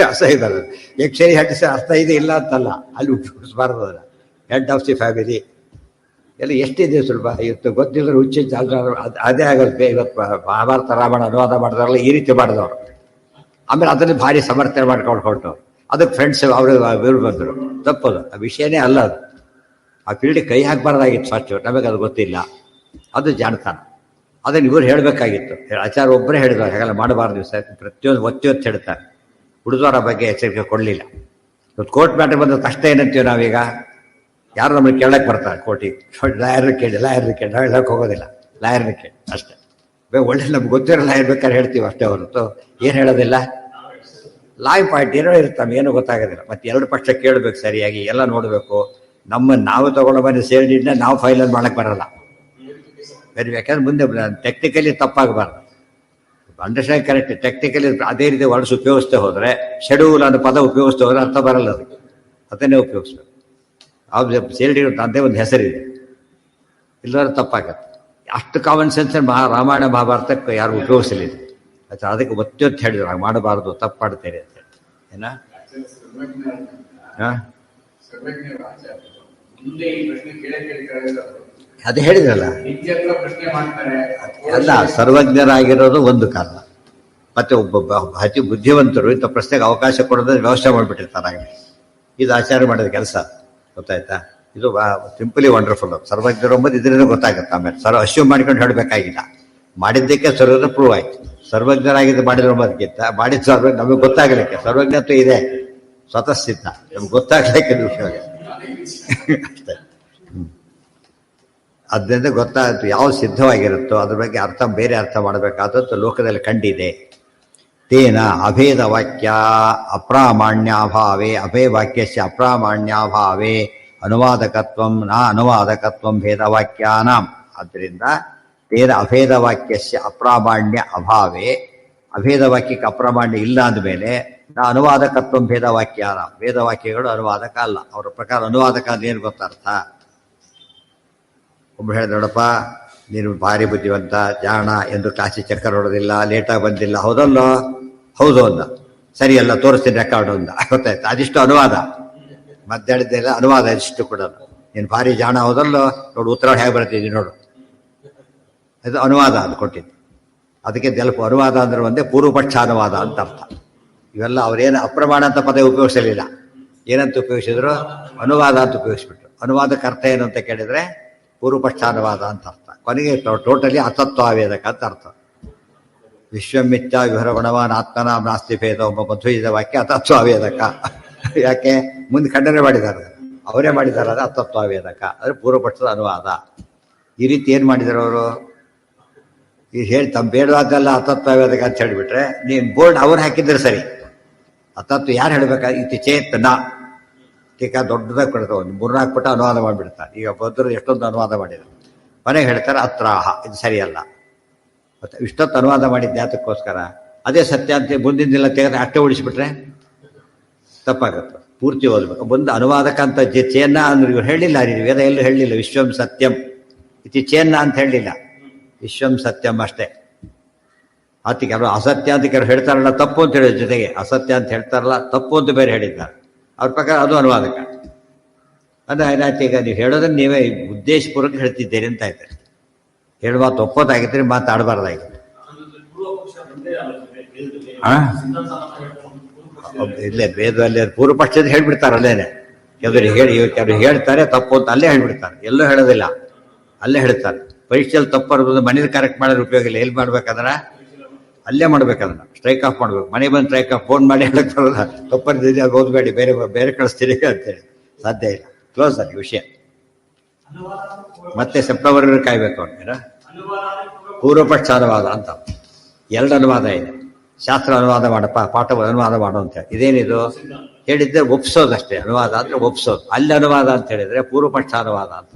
[SPEAKER 1] ಅಸಹ್ಯ ಬರೋದು. ಆ್ಯಕ್ಚುಲಿ ಹೆಡ್ ಅರ್ಥ ಇದೆ ಇಲ್ಲ ಅಂತಲ್ಲ, ಅಲ್ಲಿ ಉಪಯೋಗಿಸ್ಬಾರ್ದು ಅದನ್ನು. ಹೆಡ್ ಆಫ್ ದಿ ಫ್ಯಾಮಿಲಿ ಎಲ್ಲ ಎಷ್ಟಿದೆ ಸ್ವಲ್ಪ ಇವತ್ತು ಗೊತ್ತಿಲ್ಲದ್ರೆ ಹುಚ್ಚು ಅದೇ ಆಗುತ್ತೆ. ಇವತ್ತು ಮಹಾಭಾರತ ರಾಮಾಯಣ ಅನುವಾದ ಮಾಡಿದವರೆಲ್ಲ ಈ ರೀತಿ ಮಾಡಿದವರು. ಆಮೇಲೆ ಅದನ್ನು ಭಾರಿ ಸಮರ್ಥನೆ ಮಾಡ್ಕೊಂಡು ಹೊರಟವ್ರು. ಅದಕ್ಕೆ ಫ್ರೆಂಡ್ಸ್ ಅವರು ಬಂದರು. ತಪ್ಪದು, ಆ ವಿಷಯನೇ ಅಲ್ಲ ಅದು. ಆ ಫೀಲ್ಡಿಗೆ ಕೈ ಹಾಕಬಾರ್ದಾಗಿತ್ತು ಫಸ್ಟು, ನಮಗೆ ಅದು ಗೊತ್ತಿಲ್ಲ. ಅದು ಜಾಣತನ. ಅದನ್ನು ಇವ್ರು ಹೇಳಬೇಕಾಗಿತ್ತು. ಆಚಾರ ಒಬ್ಬರೇ ಹೇಳಿದ್ರು ಹಾಗೆಲ್ಲ ಮಾಡಬಾರ್ದು ಸರ್, ಪ್ರತಿಯೊಂದು ಒತ್ತಿ ಹೇಳ್ತಾರೆ. ಉಳಿದವರ ಬಗ್ಗೆ ಎಚ್ಚರಿಕೆ ಕೊಡಲಿಲ್ಲ. ಇವತ್ತು ಕೋರ್ಟ್ ಮ್ಯಾಟ್ರ್ ಬಂದ ಕಷ್ಟ ಏನಂತೀವಿ ನಾವೀಗ, ಯಾರು ನಮ್ಮನ್ನು ಕೇಳಕ್ಕೆ ಬರ್ತಾರೆ ಕೋರ್ಟಿಗೆ, ಲಾಯರ್ನ ಕೇಳಿ ನಾವು ಹೇಳಕ್ಕೆ ಹೋಗೋದಿಲ್ಲ, ಲಾಯರ್ನ ಕೇಳಿ ಅಷ್ಟೇ. ಒಳ್ಳೆ ನಮ್ಗೆ ಗೊತ್ತಿರೋ ಲಾಯರ್ ಬೇಕಾದ್ರೆ ಹೇಳ್ತೀವಿ ಅಷ್ಟೇ ಹೊರತು ಏನು ಹೇಳೋದಿಲ್ಲ. ಲಾಯ್ ಪಾಯಿಂಟ್ ಏನೋ ಇರ್ತಾವೆ, ಏನೂ ಗೊತ್ತಾಗೋದಿಲ್ಲ. ಮತ್ತು ಎರಡು ಪಕ್ಷ ಕೇಳಬೇಕು ಸರಿಯಾಗಿ, ಎಲ್ಲ ನೋಡಬೇಕು. ನಾವು ತಗೊಳ್ಳೋ ಮನೆ ಸೇರಿನ ನಾವು ಫೈಲಲ್ಲಿ ಮಾಡಕ್ಕೆ ಬರಲ್ಲ, ಯಾಕಂದ್ರೆ ಮುಂದೆ ಟೆಕ್ನಿಕಲಿ ತಪ್ಪಾಗಬಾರ್ದು. Understand correct. ಟೆಕ್ನಿಕಲಿ ಅದೇ ರೀತಿ ವರ್ಡ್ಸ್ ಉಪಯೋಗಿಸ್ತೇ ಹೋದರೆ, ಶೆಡ್ಯೂಲ್ ಅನ್ನೋ ಪದ ಉಪಯೋಗಿಸ್ತೇ ಹೋದರೆ ಅರ್ಥ ಬರಲ್ಲ, ಅದಕ್ಕೆ ಅದನ್ನೇ ಉಪಯೋಗಿಸ್ಬೇಕು. ಸೇರಿ ಅದೇ ಒಂದು ಹೆಸರಿದೆ, ಇಲ್ಲದ್ರೆ ತಪ್ಪಾಗತ್ತೆ. ಅಷ್ಟು ಕಾಮನ್ ಸೆನ್ಸ್ ರಾಮಾಯಣ ಮಹಾಭಾರತಕ್ಕೆ ಯಾರು ಉಪಯೋಗಿಸಲಿದೆ. ಅದಕ್ಕೆ ಒತ್ತಿ ಹೇಳಿದ್ರು ಹಾಗೆ ಮಾಡಬಾರ್ದು, ತಪ್ಪು ಮಾಡ್ತೇನೆ ಅಂತ ಹೇಳಿ. ಏನ ಅದೇ ಹೇಳಿದ್ರಲ್ಲ, ಅಲ್ಲ ಸರ್ವಜ್ಞರಾಗಿರೋದು ಒಂದು ಕಾರಣ. ಮತ್ತೆ ಒಬ್ಬ ಅತಿ ಬುದ್ಧಿವಂತರು ಇಂಥ ಪ್ರಶ್ನೆಗೆ ಅವಕಾಶ ಕೊಡೋದ್ರೆ ವ್ಯವಸ್ಥೆ ಮಾಡಿಬಿಟ್ಟಿರ್ತಾರೆ. ಹಾಗೆ ಇದು ಆಚಾರ್ಯ ಮಾಡಿದ ಕೆಲಸ, ಗೊತ್ತಾಯ್ತಾ? ಇದು ಸಿಂಪಲಿ ವಂಡರ್ಫುಲ್. ಸರ್ವಜ್ಞರು ಎಂಬುದು ಇದರಿಂದ ಗೊತ್ತಾಗುತ್ತೆ. ಆಮೇಲೆ ಅಶ್ಯೂಮ್ ಮಾಡ್ಕೊಂಡು ಹೇಳಬೇಕಾಗಿಲ್ಲ, ಮಾಡಿದ್ದಕ್ಕೆ ಸರ್ವಜ್ಞ ಪ್ರೂವ್ ಆಯ್ತು. ಸರ್ವಜ್ಞರಾಗಿದ್ದು ಮಾಡಿದ್ರು ಎಂಬುದಕ್ಕಿಂತ ಮಾಡಿದ ನಮಗೆ ಗೊತ್ತಾಗಲಿಕ್ಕೆ ಸರ್ವಜ್ಞತ್ವ ಇದೆ, ಸ್ವತಃ ಸಿದ್ಧ, ನಮ್ಗೆ ಗೊತ್ತಾಗಲಿಕ್ಕೆ ವಿಷಯ ಅಷ್ಟೇ. ಅದರಿಂದ ಗೊತ್ತಾಗುತ್ತೆ ಯಾವ್ದು ಸಿದ್ಧವಾಗಿರುತ್ತೋ ಅದ್ರ ಬಗ್ಗೆ ಅರ್ಥ, ಬೇರೆ ಅರ್ಥ ಮಾಡಬೇಕಾದದ್ದು ಲೋಕದಲ್ಲಿ ಕಂಡಿದೆ. ತೇನ ಅಭೇದ ವಾಕ್ಯ ಅಪ್ರಾಮಾಣ್ಯಾಭಾವೇ ಅಭೇದ ವಾಕ್ಯಸ್ಯ ಅಪ್ರಾಮಾಣ್ಯಾಭಾವೇ ಅನುವಾದಕತ್ವಂ ನ ಅನುವಾದಕತ್ವಂ ಭೇದವಾಕ್ಯಾನಾಂ. ಆದ್ದರಿಂದ ತೇನ ಅಭೇದ ವಾಕ್ಯಸ್ಯ ಅಪ್ರಾಮಾಣ್ಯ ಅಭಾವೇ, ಅಭೇದ ವಾಕ್ಯಕ್ಕೆ ಅಪ್ರಾಮಾಣ್ಯ ಇಲ್ಲ ಅಂದಮೇಲೆ ನಾ ಅನುವಾದಕತ್ವಂ ಭೇದವಾಕ್ಯಾನಾಂ, ವೇದವಾಕ್ಯಗಳು ಅನುವಾದಕ ಅಲ್ಲ. ಅವರ ಪ್ರಕಾರ ಅನುವಾದಕ ಅಂದ್ರೆ ಏನು ಗೊತ್ತರ್ಥ? ಒಬ್ಬರು ಹೇಳಿದ, ನೋಡಪ್ಪ ನೀನು ಭಾರಿ ಬುದ್ಧಿವಂತ ಜಾಣ ಎಂದು ಕ್ಲಾಸಿಗೆ ಚಕ್ಕರ್ ಹೊಡೋದಿಲ್ಲ, ಲೇಟಾಗಿ ಬಂದಿಲ್ಲ, ಹೌದಲ್ಲೋ? ಹೌದು ಅಂದ. ಸರಿ ಅಲ್ಲ, ತೋರಿಸ್ತೀನಿ ರೆಕಾರ್ಡು ಅಂದ. ಗೊತ್ತಾಯ್ತು, ಅದಿಷ್ಟು ಅನುವಾದ. ಮಧ್ಯಾಹ್ನದೆಲ್ಲ ಅನುವಾದ ಇಷ್ಟು ಕೂಡ. ನೀನು ಭಾರಿ ಜಾಣ ಹೌದಲ್ಲೋ, ನೋಡು ಉತ್ತರ ಹೇಗೆ ಬರ್ತಿದ್ದೀನಿ ನೋಡು, ಇದು ಅನುವಾದ ಅದು ಕೊಟ್ಟಿದ್ದು. ಅದಕ್ಕೆ ಸ್ವಲ್ಪ ಅನುವಾದ ಅಂದ್ರೆ ಒಂದೇ ಪೂರ್ವಪಕ್ಷ ಅನುವಾದ ಅಂತ ಅರ್ಥ. ಇವೆಲ್ಲ ಅವ್ರೇನು ಅಪ್ರಮಾಣ ಅಂತ ಪದ ಉಪಯೋಗಿಸಲಿಲ್ಲ, ಏನಂತ ಉಪಯೋಗಿಸಿದ್ರು? ಅನುವಾದ ಅಂತ ಉಪಯೋಗಿಸ್ಬಿಟ್ರು. ಅನುವಾದಕ್ಕೆ ಅರ್ಥ ಏನು ಅಂತ ಕೇಳಿದ್ರೆ ಪೂರ್ವಪಕ್ಷಾನುವಾದ ಅಂತ ಅರ್ಥ. ಕೊನೆಗೆ ಟೋಟಲಿ ಅತತ್ವಾವೇದಕ ಅಂತ ಅರ್ಥ. ವಿಶ್ವಮಿತ್ಯ ವಿಹರಗುಣವಾನ್ ಆತ್ಮನಾಂ ನಾಸ್ತಿ ಭೇದ ಒಬ್ಬ ಮಧ್ವೈದ ವಾಕ್ಯ ಅತತ್ವಾವೇದಕ. ಯಾಕೆ? ಮುಂದೆ ಖಂಡನೆ ಮಾಡಿದ್ದಾರೆ, ಅವರೇ ಮಾಡಿದ್ದಾರೆ. ಅದು ಅತತ್ವಾವೇದಕ, ಅಂದರೆ ಪೂರ್ವಪಕ್ಷದ ಅನುವಾದ. ಈ ರೀತಿ ಏನು ಮಾಡಿದ್ದಾರೆ ಅವರು? ಈಗ ಹೇಳಿ ತಮ್ಮ ಬೇಡವಾದಲ್ಲ ಅತತ್ವಾವೇದಕ ಅಂತ ಹೇಳಿಬಿಟ್ರೆ, ನೀನು ಬೋರ್ಡ್ ಅವ್ರು ಹಾಕಿದ್ರೆ ಸರಿ. ಅತತ್ವ ಯಾರು ಹೇಳಬೇಕಾದ್ರೆ ಇತಿ ಚೇತನ ಟೀಕಾ ದೊಡ್ಡದಾಗಿ ಕೊಡ್ತಾರೆ, ಒಂದು 3-4 ಪುಟ ಅನುವಾದ ಮಾಡಿಬಿಡ್ತಾರೆ. ಈಗ ಬದ್ರು ಎಷ್ಟೊಂದು ಅನುವಾದ ಮಾಡಿದ್ರು, ಮನೆಗೆ ಹೇಳ್ತಾರೆ ಅತ್ರಾಹ, ಇದು ಸರಿಯಲ್ಲ. ಮತ್ತೆ ಇಷ್ಟೊತ್ತು ಅನುವಾದ ಮಾಡಿದ್ದೆ ಅದಕ್ಕೋಸ್ಕರ ಅದೇ ಸತ್ಯ ಅಂತ ಮುಂದಿನ ದಿನ ತೆಗೆದ್ರೆ ಅಷ್ಟೇ ಉಳಿಸ್ಬಿಟ್ರೆ ತಪ್ಪಾಗುತ್ತೆ. ಪೂರ್ತಿ ಓದಬೇಕು. ಬಂದು ಅನುವಾದಕ ಅಂತ ಚೇನ್ನ ಅಂದ್ರೆ ಇವ್ರು ಹೇಳಿಲ್ಲ, ವೇದ ಎಲ್ಲೂ ಹೇಳಲಿಲ್ಲ ವಿಶ್ವಂ ಸತ್ಯಂ ಇತಿ ಚೇನ್ನ ಅಂತ ಹೇಳಲಿಲ್ಲ, ವಿಶ್ವಂ ಸತ್ಯಂ ಅಷ್ಟೇ. ಆತ ಕೆಲವರು ಅಸತ್ಯ ಅಂತ ಕೆಲವರು ಹೇಳ್ತಾರಲ್ಲ ತಪ್ಪು ಅಂತ ಹೇಳಿದ ಜೊತೆಗೆ ಅಸತ್ಯ ಅಂತ ಹೇಳ್ತಾರಲ್ಲ ತಪ್ಪು ಅಂತ ಬೇರೆ ಹೇಳಿದ್ದಾರೆ. ಅವ್ರ ಪ್ರಕಾರ ಅದು ಅನುವಾದಕ. ಅಂದರೆ ಏನಾಯ್ತು, ಈಗ ನೀವು ಹೇಳೋದನ್ನು ನೀವೇ ಉದ್ದೇಶಪೂರ್ವಕ ಹೇಳ್ತಿದ್ದೀರಿ ಅಂತ ಆಯ್ತು. ಹೇಳುವ ಮಾತು ಒಪ್ಪೋದಾಗಿದ್ರೆ ಮಾತಾಡಬಾರ್ದಾಗಿತ್ತು. ಇಲ್ಲೇ ವೇದದಲ್ಲಿ ಪೂರ್ವಪಕ್ಷದ ಹೇಳ್ಬಿಡ್ತಾರಲ್ಲೇನೆ. ಕೆಲವರು ಹೇಳ್ತಾರೆ ತಪ್ಪು ಅಂತ ಅಲ್ಲೇ ಹೇಳ್ಬಿಡ್ತಾರೆ, ಎಲ್ಲೂ ಹೇಳೋದಿಲ್ಲ, ಅಲ್ಲೇ ಹೇಳ್ತಾರೆ. ಪರೀಕ್ಷೆಯಲ್ಲಿ ತಪ್ಪು ಮನೇಲಿ ಕರೆಕ್ಟ್ ಮಾಡೋದ್ರ ಉಪಯೋಗ ಇಲ್ಲ. ಎಲ್ಲಿ ಮಾಡ್ಬೇಕಂದ್ರೆ ಅಲ್ಲೇ ಮಾಡ್ಬೇಕದನ್ನ, ಸ್ಟ್ರೈಕ್ ಆಫ್ ಮಾಡ್ಬೇಕು. ಮನೆ ಬಂದು ಸ್ಟ್ರೈಕ್ ಆಫ್ ಫೋನ್ ಮಾಡಿ ಹೇಳಕ್ ಬರೋಲ್ಲ, ತಪ್ಪರಿದೆ ಅದು ಓದ್ಬೇಡಿ, ಬೇರೆ ಕಳಿಸ್ತೀರಿ ಅಂತೇಳಿ ಸಾಧ್ಯ ಇಲ್ಲ. ಕ್ಲೋಸ್ ಅದು ವಿಷಯ. ಮತ್ತೆ ಸೆಪ್ಟೆಂಬರ್ ಕಾಯ್ಬೇಕು ಅಂತೀರಾ? ಪೂರ್ವಪಕ್ಷ ಅನುವಾದ ಅಂತ 2 ಅನುವಾದ ಇದೆ. ಶಾಸ್ತ್ರ ಅನುವಾದ ಮಾಡಪ್ಪ, ಪಾಠ ಅನುವಾದ ಮಾಡು ಅಂತ ಹೇಳಿ. ಇದೇನಿದು ಹೇಳಿದ್ರೆ ಒಪ್ಸೋದಷ್ಟೇ. ಅನುವಾದ ಅಂದ್ರೆ ಒಪ್ಸೋದು. ಅಲ್ಲಿ ಅನುವಾದ ಅಂತ ಹೇಳಿದ್ರೆ ಪೂರ್ವಪಕ್ಷ ಅನುವಾದ ಅಂತ.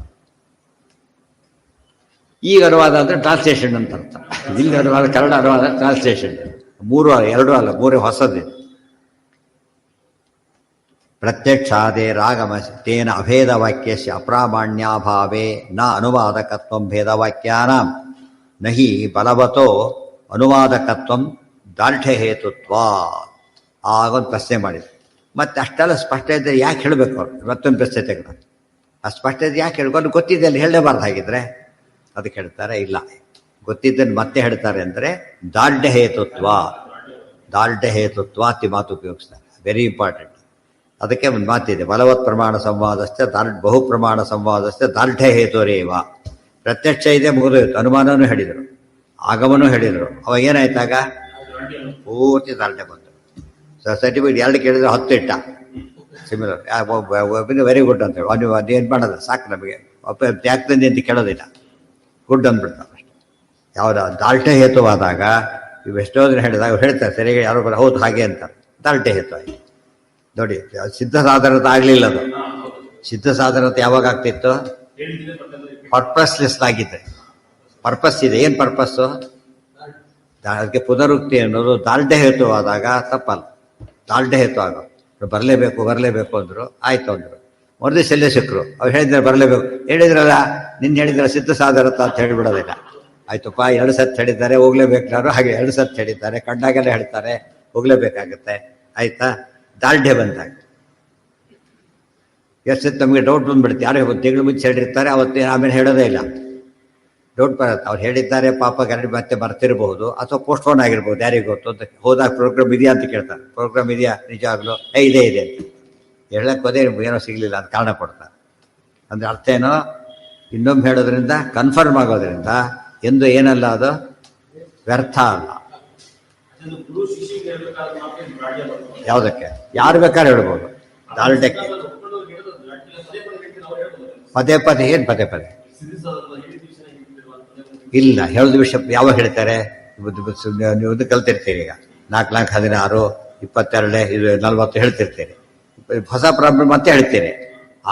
[SPEAKER 1] ಈಗ ಅನುವಾದ ಅಂದ್ರೆ ಟ್ರಾನ್ಸ್ಲೇಷನ್ ಅಂತ ಅರ್ಥ. ಇಲ್ಲಿ ಅನುವಾದ, ಕನ್ನಡ ಅನುವಾದ, ಟ್ರಾನ್ಸ್ಲೇಷನ್. 2 ಅಲ್ಲ, 3 ಹೊಸದಿದೆ. ಪ್ರತ್ಯಕ್ಷಾದೇ ರಾಗಮ ತೇನ ಅಭೇದ ವಾಕ್ಯಸ್ಯ ಅಪ್ರಾಮಾಣ್ಯಾಭಾವೇ ನ ಅನುವಾದಕತ್ವಂ ಭೇದವಾಕ್ಯಾನಾಂ ನಹಿ ಬಲವತೋ ಅನುವಾದಕತ್ವಂ ದಾರ್ಢ್ಯ ಹೇತುತ್ವ. ಆಗೊಂದು ಪ್ರಶ್ನೆ ಮಾಡಿದ್ರು. ಮತ್ತೆ ಅಷ್ಟೆಲ್ಲ ಸ್ಪಷ್ಟ ಇದ್ದರೆ ಯಾಕೆ ಹೇಳಬೇಕು ಅವ್ರು? ಮತ್ತೊಂದು ಪ್ರಶ್ನೆ ತೆಗೆದು ಆ ಸ್ಪಷ್ಟ ಇದ್ರೆ ಯಾಕೆ ಹೇಳ್ಕೊಂಡು ಗೊತ್ತಿದ್ದೆ ಅಲ್ಲಿ ಹೇಳಲೇಬಾರ್ದು ಹಾಗಿದ್ರೆ? ಅದಕ್ಕೆ ಹೇಳ್ತಾರೆ ಇಲ್ಲ, ಗೊತ್ತಿದ್ದನ್ನು ಮತ್ತೆ ಹೇಳ್ತಾರೆ ಅಂದರೆ ದಾರ್ಢ್ಯ ಹೇತುತ್ವ. ದಾರ್ಢ್ಯ ಹೇತುತ್ವ ಅತಿ ಮಾತು ಉಪಯೋಗಿಸ್ತಾರೆ, ವೆರಿ ಇಂಪಾರ್ಟೆಂಟ್. ಅದಕ್ಕೆ ಒಂದು ಮಾತಿದೆ, ಬಲವತ್ ಪ್ರಮಾಣ ಸಂವಾದಸ್ಥೆ ಬಹು ಪ್ರಮಾಣ ಸಂವಾದಸ್ಥೆ ದಾರ್ಢ್ಯ ಹೇತುರೇವ. ಪ್ರತ್ಯಕ್ಷ ಇದೆ, ಮುಗಿದೋಯ್ತು. ಅನುಮಾನನೂ ಹೇಳಿದರು. ಆಗಮನೂ ಹೇಳಿದರು. ಅವಾಗ ಏನಾಯ್ತಾಗ ಪೂರ್ತಿ ದಾಲ್ಟೆ ಬಂತು. ಸರ್ಟಿಫಿಕೇಟ್ 2 ಕೇಳಿದ್ರೆ 10 ಇಟ್ಟ. ಸಿಮಿಲರ್ ವೆರಿ ಗುಡ್ ಅಂತ ಹೇಳಿ ನೀವು ಅದೇನು ಮಾಡೋದು ಸಾಕು ನಮಗೆ ಯಾಕೆ ತಂದೆ ಅಂತ ಕೇಳೋದಿಲ್ಲ, ಗುಡ್ ಅಂದ್ಬಿಡ್ತಾರೆ ಅಷ್ಟೇ. ಯಾವ್ದು ದಾಲ್ಟೆ ಹೇತುವಾದಾಗ ಇವೆಷ್ಟೋ ದಿನ ಹೇಳಿದಾಗ ಹೇಳ್ತಾರೆ ಸರಿಯಾಗಿ ಯಾರೋ ಬರ ಹೌದು ಹಾಗೆ ಅಂತ ದಾಲ್ಟೆ ಹೇತು ಆಗಿ ನೋಡಿ. ಸಿದ್ಧ ಸಾಧನತೆ ಆಗಲಿಲ್ಲ ಅದು. ಸಿದ್ಧ ಸಾಧನತೆ ಯಾವಾಗ ಆಗ್ತಿತ್ತು? ಪರ್ಪಸ್ಲೆಸ್ ಆಗಿದೆ. ಪರ್ಪಸ್ ಇದೆ. ಏನು ಪರ್ಪಸ್ಸು? ಅದಕ್ಕೆ ಪುನರುಕ್ತಿ ಅನ್ನೋದು ದಾಲ್ಟೆ ಹೇತುವಾದಾಗ ತಪ್ಪಲ್ಲ. ದಾಲ್ಟೆ ಹೇತು ಆಗೋ ಬರಲೇಬೇಕು ಅಂದರು, ಆಯ್ತು ಅಂದರು. ಮರುದಿವ್ಸ ಎಲ್ಲೇ ಸಿಕ್ಕರು, ಅವ್ರು ಹೇಳಿದ್ರೆ ಬರಲೇಬೇಕು. ಹೇಳಿದ್ರಲ್ಲ ನಿನ್ನ ಹೇಳಿದ್ರೆ ಸಿದ್ಧ ಸಾಧನತ ಅಂತ ಹೇಳಿಬಿಡೋದಿಲ್ಲ. ಆಯ್ತಪ್ಪ 2 ಸತ್ ಹೇಳಿದ್ದಾರೆ ಹೋಗ್ಲೇಬೇಕಾದ್ರು, ಹಾಗೆ 2 ಸತ್ ಹೇಳಿದ್ದಾರೆ ಕಂಡಾಗೆಲ್ಲ ಹೇಳ್ತಾರೆ ಹೋಗ್ಲೇಬೇಕಾಗತ್ತೆ. ಆಯ್ತಾ? ದಾಲ್ಢ್ಯ ಬಂದಾಗ ಎಷ್ಟು ನಮಗೆ ಡೌಟ್ ಬಂದ್ಬಿಡುತ್ತೆ. ಯಾರು 1 ತಿಂಗಳು ಮುಂಚೆ ಹೇಳಿರ್ತಾರೆ, ಅವತ್ತೇ ಆಮೇಲೆ ಹೇಳೋದೇ ಇಲ್ಲ. ಡೌಟ್ ಬರುತ್ತೆ. ಅವ್ರು ಹೇಳಿದ್ದಾರೆ ಪಾಪ ಗ್ಯಾರಂಟಿ ಮತ್ತೆ ಬರ್ತಿರ್ಬೋದು, ಅಥವಾ ಪೋಸ್ಟ್ಪೋನ್ ಆಗಿರ್ಬೋದು, ಯಾರಿಗೆ ಗೊತ್ತು ಅಂತ. ಹೋದಾಗ ಪ್ರೋಗ್ರಾಮ್ ಇದೆಯಾ ಅಂತ ಕೇಳ್ತಾರೆ. ಪ್ರೋಗ್ರಾಮ್ ಇದೆಯಾ ನಿಜವಾಗ್ಲೂ? ಇದೆ ಅಂತ ಹೇಳಕ್ಕೆ ಹೋದೇ ಏನೋ ಸಿಗಲಿಲ್ಲ ಅಂತ ಕಾರಣ ಕೊಡ್ತಾರೆ. ಅಂದರೆ ಅರ್ಥ ಏನೋ, ಇನ್ನೊಮ್ಮೆ ಹೇಳೋದ್ರಿಂದ ಕನ್ಫರ್ಮ್ ಆಗೋದ್ರಿಂದ ಎಂದು ಏನಲ್ಲ ಅದು ವ್ಯರ್ಥ ಅಲ್ಲ. ಯಾವುದಕ್ಕೆ? ಯಾರು ಬೇಕಾದ್ರೆ ಹೇಳ್ಬೋದು. ದಾಲ್ಟೆಕ್ಕೆ ಪದೇ ಏನು ಪದೇ ಇಲ್ಲ ಹೇಳೋದು ವಿಷಯ ಯಾವಾಗ ಹೇಳ್ತಾರೆ? ನೀವು ಇದು ಕಲ್ತಿರ್ತೀರಿ. ಈಗ 4 16 22 ಇದು 40 ಹೇಳ್ತಿರ್ತೀರಿ. ಹೊಸ ಪ್ರಾಬ್ಲಮ್ ಮತ್ತೆ ಹೇಳ್ತೀರಿ.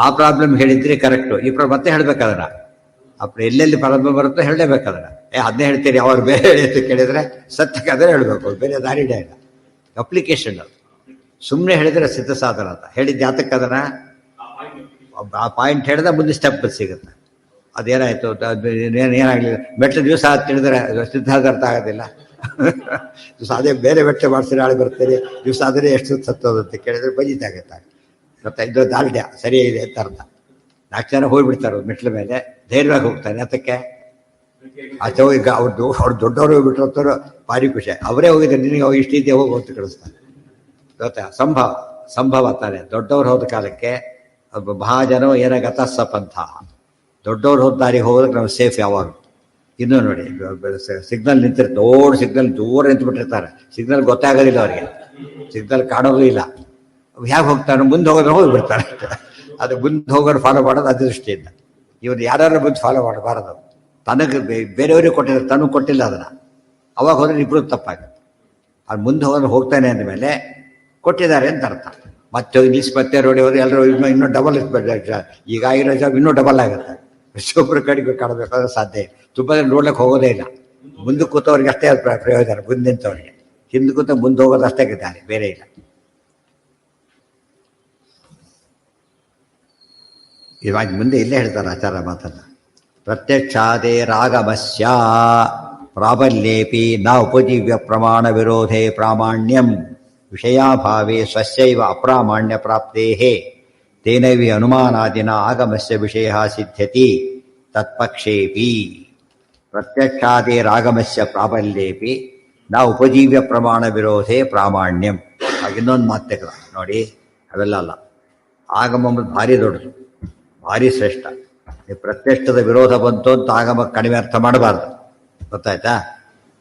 [SPEAKER 1] ಆ ಪ್ರಾಬ್ಲಮ್ ಹೇಳಿದ್ರಿ ಕರೆಕ್ಟು, ಈ ಮತ್ತೆ ಹೇಳ್ಬೇಕಾದ್ರೆ ಅಪ್ಪ ಎಲ್ಲೆಲ್ಲಿ ಪ್ರಾಬ್ಲಮ್ ಬರುತ್ತೋ ಹೇಳಲೇಬೇಕಾದ್ರೆ 15 ಹೇಳ್ತೀರಿ. ಯಾವಾಗ ಬೇರೆ ಹೇಳಿ ಅಂತ ಕೇಳಿದ್ರೆ ಸತ್ಯಕ್ಕೆ ಅದನ್ನೇ ಹೇಳಬೇಕು, ಬೇರೆ ದಾರಿನೇ ಇಲ್ಲ. ಅಪ್ಲಿಕೇಶನ್ ಅದು. ಸುಮ್ಮನೆ ಹೇಳಿದ್ರೆ ಸಿದ್ಧ ಸಾಧನ ಅಂತ ಹೇಳಿದ್ದು ಯಾತಕ್ಕೆ ಅದನ್ನ ಆ ಪಾಯಿಂಟ್ ಹೇಳಿದ್ರೆ ಮುಂದೆ ಸ್ಟೆಪ್ ಸಿಗುತ್ತೆ. ಅದೇನಾಯ್ತು ಏನಾಗಲಿಲ್ಲ, ಮೆಟ್ಲು ದಿವಸ ತಿಳಿದ್ರೆ ಸಿದ್ಧಾರ್ಥ ಆಗೋದಿಲ್ಲ. ದಿವಸ ಅದೇ ಬೇರೆ ಮೆಟ್ಲು ಮಾಡಿಸಿ ನಾಳೆ ಬರ್ತೀರಿ, ದಿವಸ ಅದನ್ನೇ ಎಷ್ಟು ಸತ್ತೋದಂತ ಕೇಳಿದ್ರೆ ಬಜಿತಾಗತ್ತೆ. ಮತ್ತೆ ಇದು ದಾಲ್ಡ್ಯ ಸರಿಯಾಗಿದೆ ಅಂತ ಅರ್ಥ. 4 ಜನ ಹೋಗ್ಬಿಡ್ತಾರೆ ಮೆಟ್ಲ ಮೇಲೆ, ಧೈರ್ಯವಾಗಿ ಹೋಗ್ತಾನೆ. ಅದಕ್ಕೆ ಆಚೆ ಈಗ ಅವ್ರು ದೊಡ್ಡವರು ಹೋಗ್ಬಿಟ್ರು ಭಾರಿ ಖುಷಿ. ಅವರೇ ಹೋಗಿದ್ದಾರೆ, ನಿನಗೆ ಇಷ್ಟು ಇದೆ ಹೋಗಿ ಅಂತ ಕಳಿಸ್ತಾರೆ. ಗೊತ್ತಾ? ಸಂಭವ ತಾನೆ. ದೊಡ್ಡವ್ರು ಹೋದ ಕಾಲಕ್ಕೆ ಮಹಾಜನ ಏನಾಗತ್ತ ಸಪಂಥ. ದೊಡ್ಡವ್ರು ಹೋದ ದಾರಿಗೆ ಹೋಗೋದಕ್ಕೆ ನಾವು ಸೇಫ್ ಯಾವಾಗ. ಇನ್ನೂ ನೋಡಿ, ಸಿಗ್ನಲ್ ನಿಂತಿರ್ತಾರೆ, ದೊಡ್ಡ ಸಿಗ್ನಲ್ ದೂರ ನಿಂತುಬಿಟ್ಟಿರ್ತಾರೆ. ಸಿಗ್ನಲ್ ಗೊತ್ತಾಗೋದಿಲ್ಲ ಅವರಿಗೆ, ಸಿಗ್ನಲ್ ಕಾಣೋದು ಇಲ್ಲ. ಹೇಗೆ ಹೋಗ್ತಾನೆ? ಮುಂದೆ ಹೋಗೋದ್ರೆ ಹೋಗಿಬಿಡ್ತಾರೆ. ಅದು ಮುಂದೆ ಹೋಗೋರು ಫಾಲೋ ಮಾಡೋದು ಅದೇ ದೃಷ್ಟಿಯಿಂದ. ಇವ್ರು ಯಾರು ಮುಂದೆ ಫಾಲೋ ಮಾಡಬಾರದು. ತನಗೆ ಬೇರೆಯವ್ರಿಗೆ ಕೊಟ್ಟಿದ್ದಾರೆ, ತನಗೆ ಕೊಟ್ಟಿಲ್ಲ ಅದನ್ನು. ಅವಾಗ ಹೋದ್ರೆ ಇಬ್ಬರು ತಪ್ಪಾಗುತ್ತೆ. ಅದು ಮುಂದೆ ಹೋಗೋದು ಹೋಗ್ತಾನೆ ಅಂದಮೇಲೆ ಕೊಟ್ಟಿದ್ದಾರೆ ಅಂತ ಅರ್ಥ. ಮತ್ತೆ ಹೋಗಿ ನಿಲ್ಸಿ ಮತ್ತೆ ರೋಡಿ ಹೋದ್ರೆ ಎಲ್ಲರೂ ಇನ್ನೂ ಡಬಲ್ ಈಗ ಆಗಿರೋ ಜಾಬ್ ಇನ್ನೂ ಡಬಲ್ ಆಗುತ್ತೆ. ಪ್ರತಿಯೊಬ್ಬರು ಕಡೆಗೆ ಕಾಣಬೇಕಾದ್ರೆ ಸಾಧ್ಯ ಇಲ್ಲ. ತುಂಬ ನೋಡ್ಲಿಕ್ಕೆ ಹೋಗೋದೇ ಇಲ್ಲ. ಮುಂದೆ ಕೂತವ್ರಿಗೆ ಅಷ್ಟೇ ಪ್ರಯೋಜನ, ಮುಂದೆ ನಿಂತವ್ರಿಗೆ. ಹಿಂದೆ ಕೂತ ಮುಂದೆ ಹೋಗೋದು ಅಷ್ಟೇ ದಾರಿ, ಬೇರೆ ಇಲ್ಲ. ಇವಾಗ ಮುಂದೆ ಇಲ್ಲೇ ಹೇಳ್ತಾರೆ ಆಚಾರ ಮಾತನ್ನ. ಪ್ರತ್ಯಕ್ಷಾದೇ ರಾಗಮಸ್ಯ ಪ್ರಾಬಲ್ಯೇಪಿ ನ ಉಪಜೀವ್ಯ ಪ್ರಮಾಣ ವಿರೋಧೇ ಪ್ರಾಮಾಣ್ಯಂ ವಿಷಯಾಭಾವೇ ಸ್ವಸ್ಯೈವ ಅಪ್ರಾಮಾಣ್ಯ ಪ್ರಾಪ್ತೇಹೇ ತೇನವಿ ಅನುಮಾನಾದಿನ ಆಗಮಸ್ಯ ವಿಷಯ ಸಿದ್ಧ್ಯತಿ ತತ್ಪಕ್ಷೇಪಿ. ಪ್ರತ್ಯಕ್ಷಾದೇ ರಾಗಮಸ್ಯ ಪ್ರಾಬಲ್ಯೇಪಿ ನ ಉಪಜೀವ್ಯ ಪ್ರಮಾಣ ವಿರೋಧೇ ಪ್ರಾಮಾಣ್ಯಂ. ಆಗ ಇನ್ನೊಂದು ಮಾತೆಗಳ ನೋಡಿ, ಅವೆಲ್ಲ ಅಲ್ಲ. ಆಗಮ ಭಾರಿ ದೊಡ್ಡದು, ಭಾರಿ ಶ್ರೇಷ್ಠ. ಪ್ರತ್ಯಕ್ಷದ ವಿರೋಧ ಬಂತು ಅಂತ ಆಗಮ ಕಡಿಮೆ ಅರ್ಥ ಮಾಡಬಾರ್ದು. ಗೊತ್ತಾಯ್ತಾ?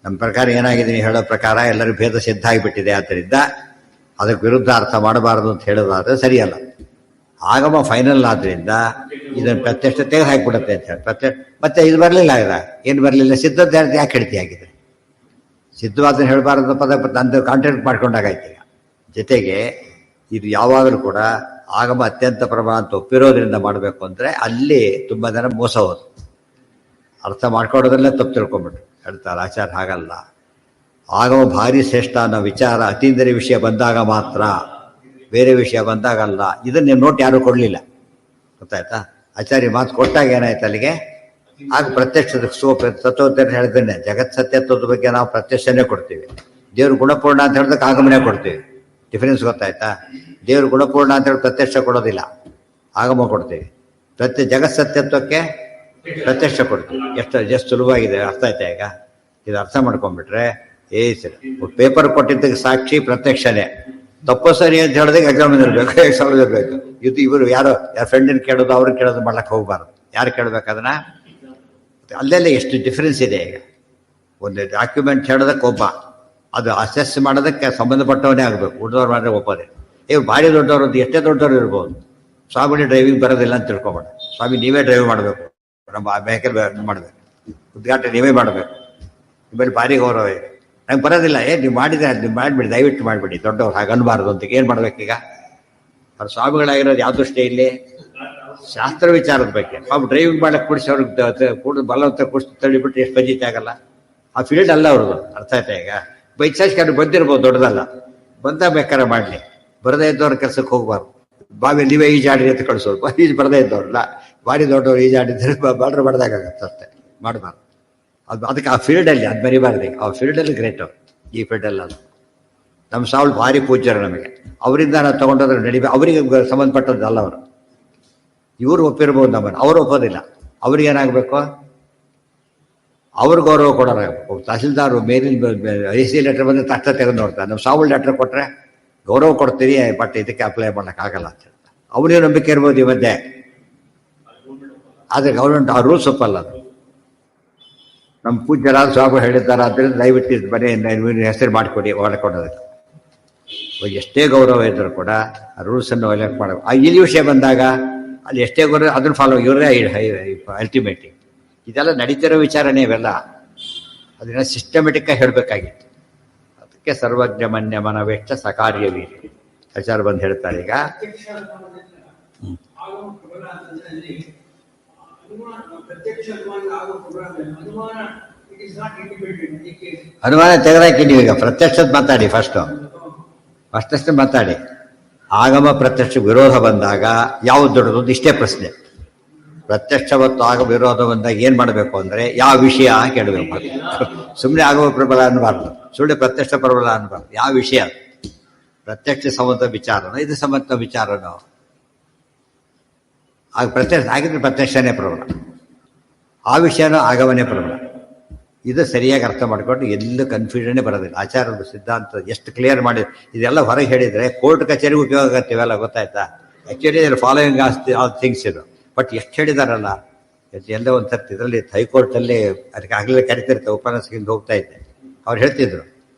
[SPEAKER 1] ನಮ್ಮ ಪ್ರಕಾರ ಏನಾಗಿದೆ, ನೀವು ಹೇಳೋ ಪ್ರಕಾರ ಎಲ್ಲರೂ ಭೇದ ಸಿದ್ಧ ಆಗಿಬಿಟ್ಟಿದೆ, ಆದ್ದರಿಂದ ಅದಕ್ಕೆ ವಿರುದ್ಧ ಅರ್ಥ ಮಾಡಬಾರ್ದು ಅಂತ ಹೇಳೋದಾದ್ರೆ ಸರಿಯಲ್ಲ. ಆಗಮ ಫೈನಲ್ ಆದ್ದರಿಂದ ಇದನ್ನು ಪ್ರತ್ಯಕ್ಷ ತೆಗೆದು ಹಾಕಿಬಿಡುತ್ತೆ ಅಂತ ಹೇಳಿ ಪ್ರತ್ಯಕ್ಷ. ಮತ್ತೆ ಇದು ಬರಲಿಲ್ಲ, ಏನು ಬರಲಿಲ್ಲ, ಸಿದ್ಧತೆ ಯಾಕೆ ಹೇಳ್ತಿ ಆಗಿದೆ? ಸಿದ್ಧವಾದನ್ನು ಹೇಳಬಾರ್ದು ಪದ ನಂದು ಕಾಂಟ್ಯಾಕ್ಟ್ ಮಾಡ್ಕೊಂಡಾಗಾಯ್ತು. ಈಗ ಜೊತೆಗೆ ಇದು ಯಾವಾಗಲೂ ಕೂಡ ಆಗಮ ಅತ್ಯಂತ ಪ್ರಮಾಣ ಅಂತ ಒಪ್ಪಿರೋದ್ರಿಂದ ಮಾಡಬೇಕು ಅಂದರೆ ಅಲ್ಲಿ ತುಂಬ ಜನ ಮೋಸ ಹೋದು, ಅರ್ಥ ಮಾಡ್ಕೊಳ್ಳೋದ್ರಲ್ಲೇ ತಪ್ಪು ತಿಳ್ಕೊಂಬಿಟ್ರು ಹೇಳ್ತಾರೆ ಆಚಾರ. ಹಾಗಲ್ಲ, ಆಗಮ ಭಾರಿ ಶ್ರೇಷ್ಠ ಅನ್ನೋ ವಿಚಾರ ಅತೀಂದ್ರಿಯ ವಿಷಯ ಬಂದಾಗ ಮಾತ್ರ, ಬೇರೆ ವಿಷಯ ಬಂದಾಗಲ್ಲ. ಇದನ್ನ ನೀವು ನೋಟ್ ಯಾರೂ ಕೊಡಲಿಲ್ಲ. ಗೊತ್ತಾಯ್ತಾ? ಆಚಾರ್ಯ ಮಾತು ಕೊಟ್ಟಾಗ ಏನಾಯ್ತು ಅಲ್ಲಿಗೆ, ಆಗ ಪ್ರತ್ಯಕ್ಷದ ತತ್ವದ ಹೇಳಿದ್ದೇನೆ. ಜಗತ್ ಸತ್ಯತ್ವದ ಬಗ್ಗೆ ನಾವು ಪ್ರತ್ಯಕ್ಷನೇ ಕೊಡ್ತೀವಿ, ದೇವ್ರು ಗುಣಪೂರ್ಣ ಅಂತ ಹೇಳಿದಕ್ಕೆ ಆಗಮನೇ ಕೊಡ್ತೀವಿ. ಡಿಫರೆನ್ಸ್ ಗೊತ್ತಾಯ್ತಾ? ದೇವ್ರು ಗುಣಪೂರ್ಣ ಅಂತ ಹೇಳಿ ಪ್ರತ್ಯಕ್ಷ ಕೊಡೋದಿಲ್ಲ, ಆಗಮ ಕೊಡ್ತೀವಿ. ಜಗತ್ ಸತ್ಯತ್ವಕ್ಕೆ ಪ್ರತ್ಯಕ್ಷ ಕೊಡ್ತೀವಿ. ಎಷ್ಟು ಸುಲಭವಾಗಿದೆ, ಅರ್ಥ ಆಯ್ತಾ? ಈಗ ಇದು ಅರ್ಥ ಮಾಡ್ಕೊಂಡ್ಬಿಟ್ರೆ ಸರಿ. ಪೇಪರ್ ಕೊಟ್ಟಿದ್ದಕ್ಕೆ ಸಾಕ್ಷಿ ಪ್ರತ್ಯಕ್ಷನೇ. ತಪ್ಪು ಸರಿ ಅಂತ ಹೇಳಿದಾಗ ಎಕ್ಸಾಮ್ ಇರಬೇಕು, ಎಕ್ಸಾಮ್ ಇರಬೇಕು. ಇವರು ಯಾರೋ ಫ್ರೆಂಡನ್ನು ಕೇಳೋದು, ಅವ್ರನ್ನ ಕೇಳೋದು ಮಾಡ್ಲಕ್ಕೆ ಹೋಗ್ಬಾರ್ದು. ಯಾರು ಕೇಳಬೇಕು ಅದನ್ನ? ಅಲ್ಲೆಲ್ಲ ಎಷ್ಟು ಡಿಫ್ರೆನ್ಸ್ ಇದೆ. ಈಗ ಒಂದು ಡಾಕ್ಯುಮೆಂಟ್ ಹೇಳೋದಕ್ಕೆ ಒಬ್ಬ, ಅದು ಅಸೆಸ್ ಮಾಡೋದಕ್ಕೆ ಸಂಬಂಧಪಟ್ಟವನೇ ಆಗಬೇಕು. ಉಳಿದವ್ರು ಮಾಡಿದ್ರೆ ಒಪ್ಪೋದೆ. ಇವ್ರು ಭಾರಿ ದೊಡ್ಡವರು, ಎಷ್ಟೇ ದೊಡ್ಡವರು ಇರ್ಬೋದು. ಸ್ವಾಮಿ ಡ್ರೈವಿಂಗ್ ಬರೋದಿಲ್ಲ ಅಂತ ತಿಳ್ಕೊಬೇಡ. ಸ್ವಾಮಿ ನೀವೇ ಡ್ರೈವ್ ಮಾಡಬೇಕು, ನಮ್ಮ ವೆಹಿಕಲ್ ಮಾಡಬೇಕು, ಉದ್ಘಾಟನೆ ನೀವೇ ಮಾಡಬೇಕು, ನಿಮ್ಮಲ್ಲಿ ಭಾರಿ ಗೌರವ ಇದೆ. ನಂಗೆ ಬರೋದಿಲ್ಲ, ನೀವು ಮಾಡಿದ್ರೆ ಅದು ಮಾಡಿಬಿಡಿ, ದಯವಿಟ್ಟು ಮಾಡಿಬಿಡಿ, ದೊಡ್ಡವ್ರು ಹಾಗೆ ಅನ್ಬಾರ್ದು ಅಂತ ಏನು ಮಾಡ್ಬೇಕೀಗ? ಅವ್ರ ಸ್ವಾಮಿಗಳಾಗಿರೋದು ಯಾವ ದೃಷ್ಟಿ ಇಲ್ಲಿ? ಶಾಸ್ತ್ರ ವಿಚಾರದ ಬಗ್ಗೆ. ಸ್ವಾಮಿ ಡ್ರೈವಿಂಗ್ ಮಾಡಕ್ಕೆ ಕುಡಿಸಿ ಅವ್ರಿಗೆ ಕೂಡ ಬಲವಂತ ಕುಡಿಸಿ ತಳ್ಳಿಬಿಟ್ರೆ ಎಷ್ಟು ಪಂಜಿತ ಆಗಲ್ಲ. ಆ ಫೀಲ್ಡ್ ಅಲ್ಲ ಅವ್ರದ್ದು, ಅರ್ಥ ಆಯ್ತಾ? ಈಗ ಬೈಚಾರ್ಸ್ಗೆ ಅವ್ರು ಬಂದಿರ್ಬೋದು, ದೊಡ್ಡದಲ್ಲ, ಬಂದ ಬೇಕಾದ್ರೆ ಮಾಡಲಿ. ಬರದೇ ಇದ್ದವ್ರ ಕೆಲಸಕ್ಕೆ ಹೋಗ್ಬಾರ್ದು. ಬಾವಿ ನೀವೇ ಈಜಾಡ್ರಿ ಅಂತ ಕಳಿಸೋದು, ಈಜು ಬರದೇ ಇದ್ದವ್ರಲ್ಲ, ಭಾರಿ ದೊಡ್ಡವ್ರು ಈಜಾಡಿದ್ರೆ ಬಾರ್ಡ್ರ್ ಬಡ್ದಾಗತ್ತೆ ಅಷ್ಟೇ, ಮಾಡಬಾರ್ದು. ಅದಕ್ಕೆ ಆ ಫೀಲ್ಡಲ್ಲಿ ಅದು ಮರಿಬಾರ್ದು. ಆ ಫೀಲ್ಡಲ್ಲಿ ಗ್ರೇಟ್ ಅವರು, ಈ ಫೀಲ್ಡಲ್ಲಿ ಅದು. ನಮ್ಮ ಸಾವಳು ಭಾರಿ ಪೂಜ್ಯರು ನಮಗೆ, ಅವರಿಂದ ನಾವು ತೊಗೊಂಡೋದ್ರೆ ಅವರಿಗೆ ಸಂಬಂಧಪಟ್ಟದ್ದಲ್ಲ ಅವರು. ಇವರು ಒಪ್ಪಿರ್ಬೋದು ನಮ್ಮನ್ನು, ಅವರು ಒಪ್ಪೋದಿಲ್ಲ. ಅವ್ರಿಗೇನಾಗಬೇಕು? ಅವ್ರ ಗೌರವ ಕೊಡೋರಾಗಬೇಕು. ತಹಸೀಲ್ದಾರು ಮೇಲಿನ IC ಲೆಟ್ರ್ ಬಂದರೆ ತಕ್ಷಣ ತೆಗೆದು ನೋಡ್ತಾರೆ. ನಮ್ಮ ಸಾವಳು ಲೆಟ್ರ್ ಕೊಟ್ಟರೆ ಗೌರವ ಕೊಡ್ತೀರಿ, ಬಟ್ ಇದಕ್ಕೆ ಅಪ್ಲೈ ಮಾಡೋಕ್ಕಾಗಲ್ಲ ಅಂತ ಹೇಳ್ತಾರೆ. ಅವನಿಗೆ ನಂಬಿಕೆ ಇರ್ಬೋದು ಈ ಮಧ್ಯೆ, ಆದರೆ ಗೌರ್ಮೆಂಟ್ ಆ ರೂಲ್ಸ್ ಒಪ್ಪಲ್ಲ. ಅದು ನಮ್ಮ ಪೂಜ್ಯರಾದ ಸ್ವಾಮಿ ಹೇಳಿದ್ದಾರೆ, ಆದ್ದರಿಂದ ದಯವಿಟ್ಟು ಬನ್ನಿ ಹೆಸರು ಮಾಡಿಕೊಡಿ ಹೊರಕೊಂಡೋದಕ್ಕೆ. ಎಷ್ಟೇ ಗೌರವ ಇದ್ದರೂ ಕೂಡ ಆ ರೂಲ್ಸನ್ನು ವೈಲೇಟ್ ಮಾಡಬೇಕು. ಇಲ್ಲಿ ವಿಷಯ ಬಂದಾಗ ಅಲ್ಲಿ ಎಷ್ಟೇ ಗೌರವ ಅದನ್ನು ಫಾಲೋ, ಇವರೇ ಅಲ್ಟಿಮೇಟಿ. ಇದೆಲ್ಲ ನಡೀತಿರೋ ವಿಚಾರನೇ ಇವೆಲ್ಲ. ಅದನ್ನ ಸಿಸ್ಟಮೆಟಿಕ್ಕಾಗಿ ಹೇಳಬೇಕಾಗಿತ್ತು. ಅದಕ್ಕೆ ಸರ್ವಜ್ಞ ಮನ್ಯ ಮನವೆಷ್ಟ ಸಕಾರ್ಯವೀರಿ ಆಚಾರ ಬಂದು ಹೇಳ್ತಾರೆ. ಈಗ ಅನುಮಾನ ತೆಗೆದಾಕಿ. ನೀವೀಗ ಪ್ರತ್ಯಕ್ಷದ ಮಾತಾಡಿ, ಫಸ್ಟ್ ಮಾತಾಡಿ. ಆಗಮ ಪ್ರತ್ಯಕ್ಷ ವಿರೋಧ ಬಂದಾಗ ಯಾವ್ದು ದೊಡ್ಡದು? ಇಷ್ಟೇ ಪ್ರಶ್ನೆ. ಪ್ರತ್ಯಕ್ಷ ಮತ್ತು ಆಗಮ ವಿರೋಧ ಬಂದಾಗ ಏನ್ ಮಾಡಬೇಕು ಅಂದ್ರೆ ಯಾವ ವಿಷಯ ಕೇಳಬೇಕು. ಸುಮ್ಮನೆ ಆಗಮ ಪ್ರಬಲ ಅನ್ನಬಾರ್ದು, ಸುಳ್ಳು ಪ್ರತ್ಯಕ್ಷ ಪ್ರಬಲ ಅನ್ನಬಾರ್ದು. ಯಾವ ವಿಷಯ? ಪ್ರತ್ಯಕ್ಷ ಸಂಬಂಧ ವಿಚಾರನೋ ಇದು ಸಂಬಂಧ ವಿಚಾರನೋ? ಆಗ ಪ್ರತ್ಯಕ್ಷ ಆಗಿದ್ರೆ ಪ್ರತ್ಯಕ್ಷನೇ ಪ್ರಬಲ, ಆ ವಿಷಯನೋ ಆಗಮನೇ ಪ್ರಬಲ. ಇದು ಸರಿಯಾಗಿ ಅರ್ಥ ಮಾಡಿಕೊಂಡು ಎಲ್ಲೂ ಕನ್ಫ್ಯೂಷನ್ನೇ ಬರೋದಿಲ್ಲ. ಆಚಾರ್ಯರು ಸಿದ್ಧಾಂತ ಎಷ್ಟು ಕ್ಲಿಯರ್ ಮಾಡಿ ಇದೆಲ್ಲ ಹೊರಗೆ ಹೇಳಿದರೆ ಕೋರ್ಟ್ ಕಚೇರಿಗೆ ಉಪಯೋಗ ಆಗತ್ತೀವಲ್ಲ, ಗೊತ್ತಾಯ್ತಾ? ಆ್ಯಕ್ಚುಲಿ ಇದ್ರ ಫಾಲೋಯಿಂಗ್ ಆಲ್ ಥಿಂಗ್ಸ್ ಇದು. ಬಟ್ ಎಷ್ಟು ಹೇಳಿದಾರಲ್ಲ, ಎಲ್ಲೋ ಒಂದು ಸರ್ತಿ ಇದರಲ್ಲಿ ಹೈಕೋರ್ಟಲ್ಲಿ ಅದಕ್ಕೆ ಆಗಲೇ ಕರಿತಿರ್ತಾರೆ, ಉಪನ್ಯಾಸದಿಂದ ಹೋಗ್ತಾ ಇದ್ದೆ, ಅವ್ರು ಹೇಳ್ತಿದ್ರು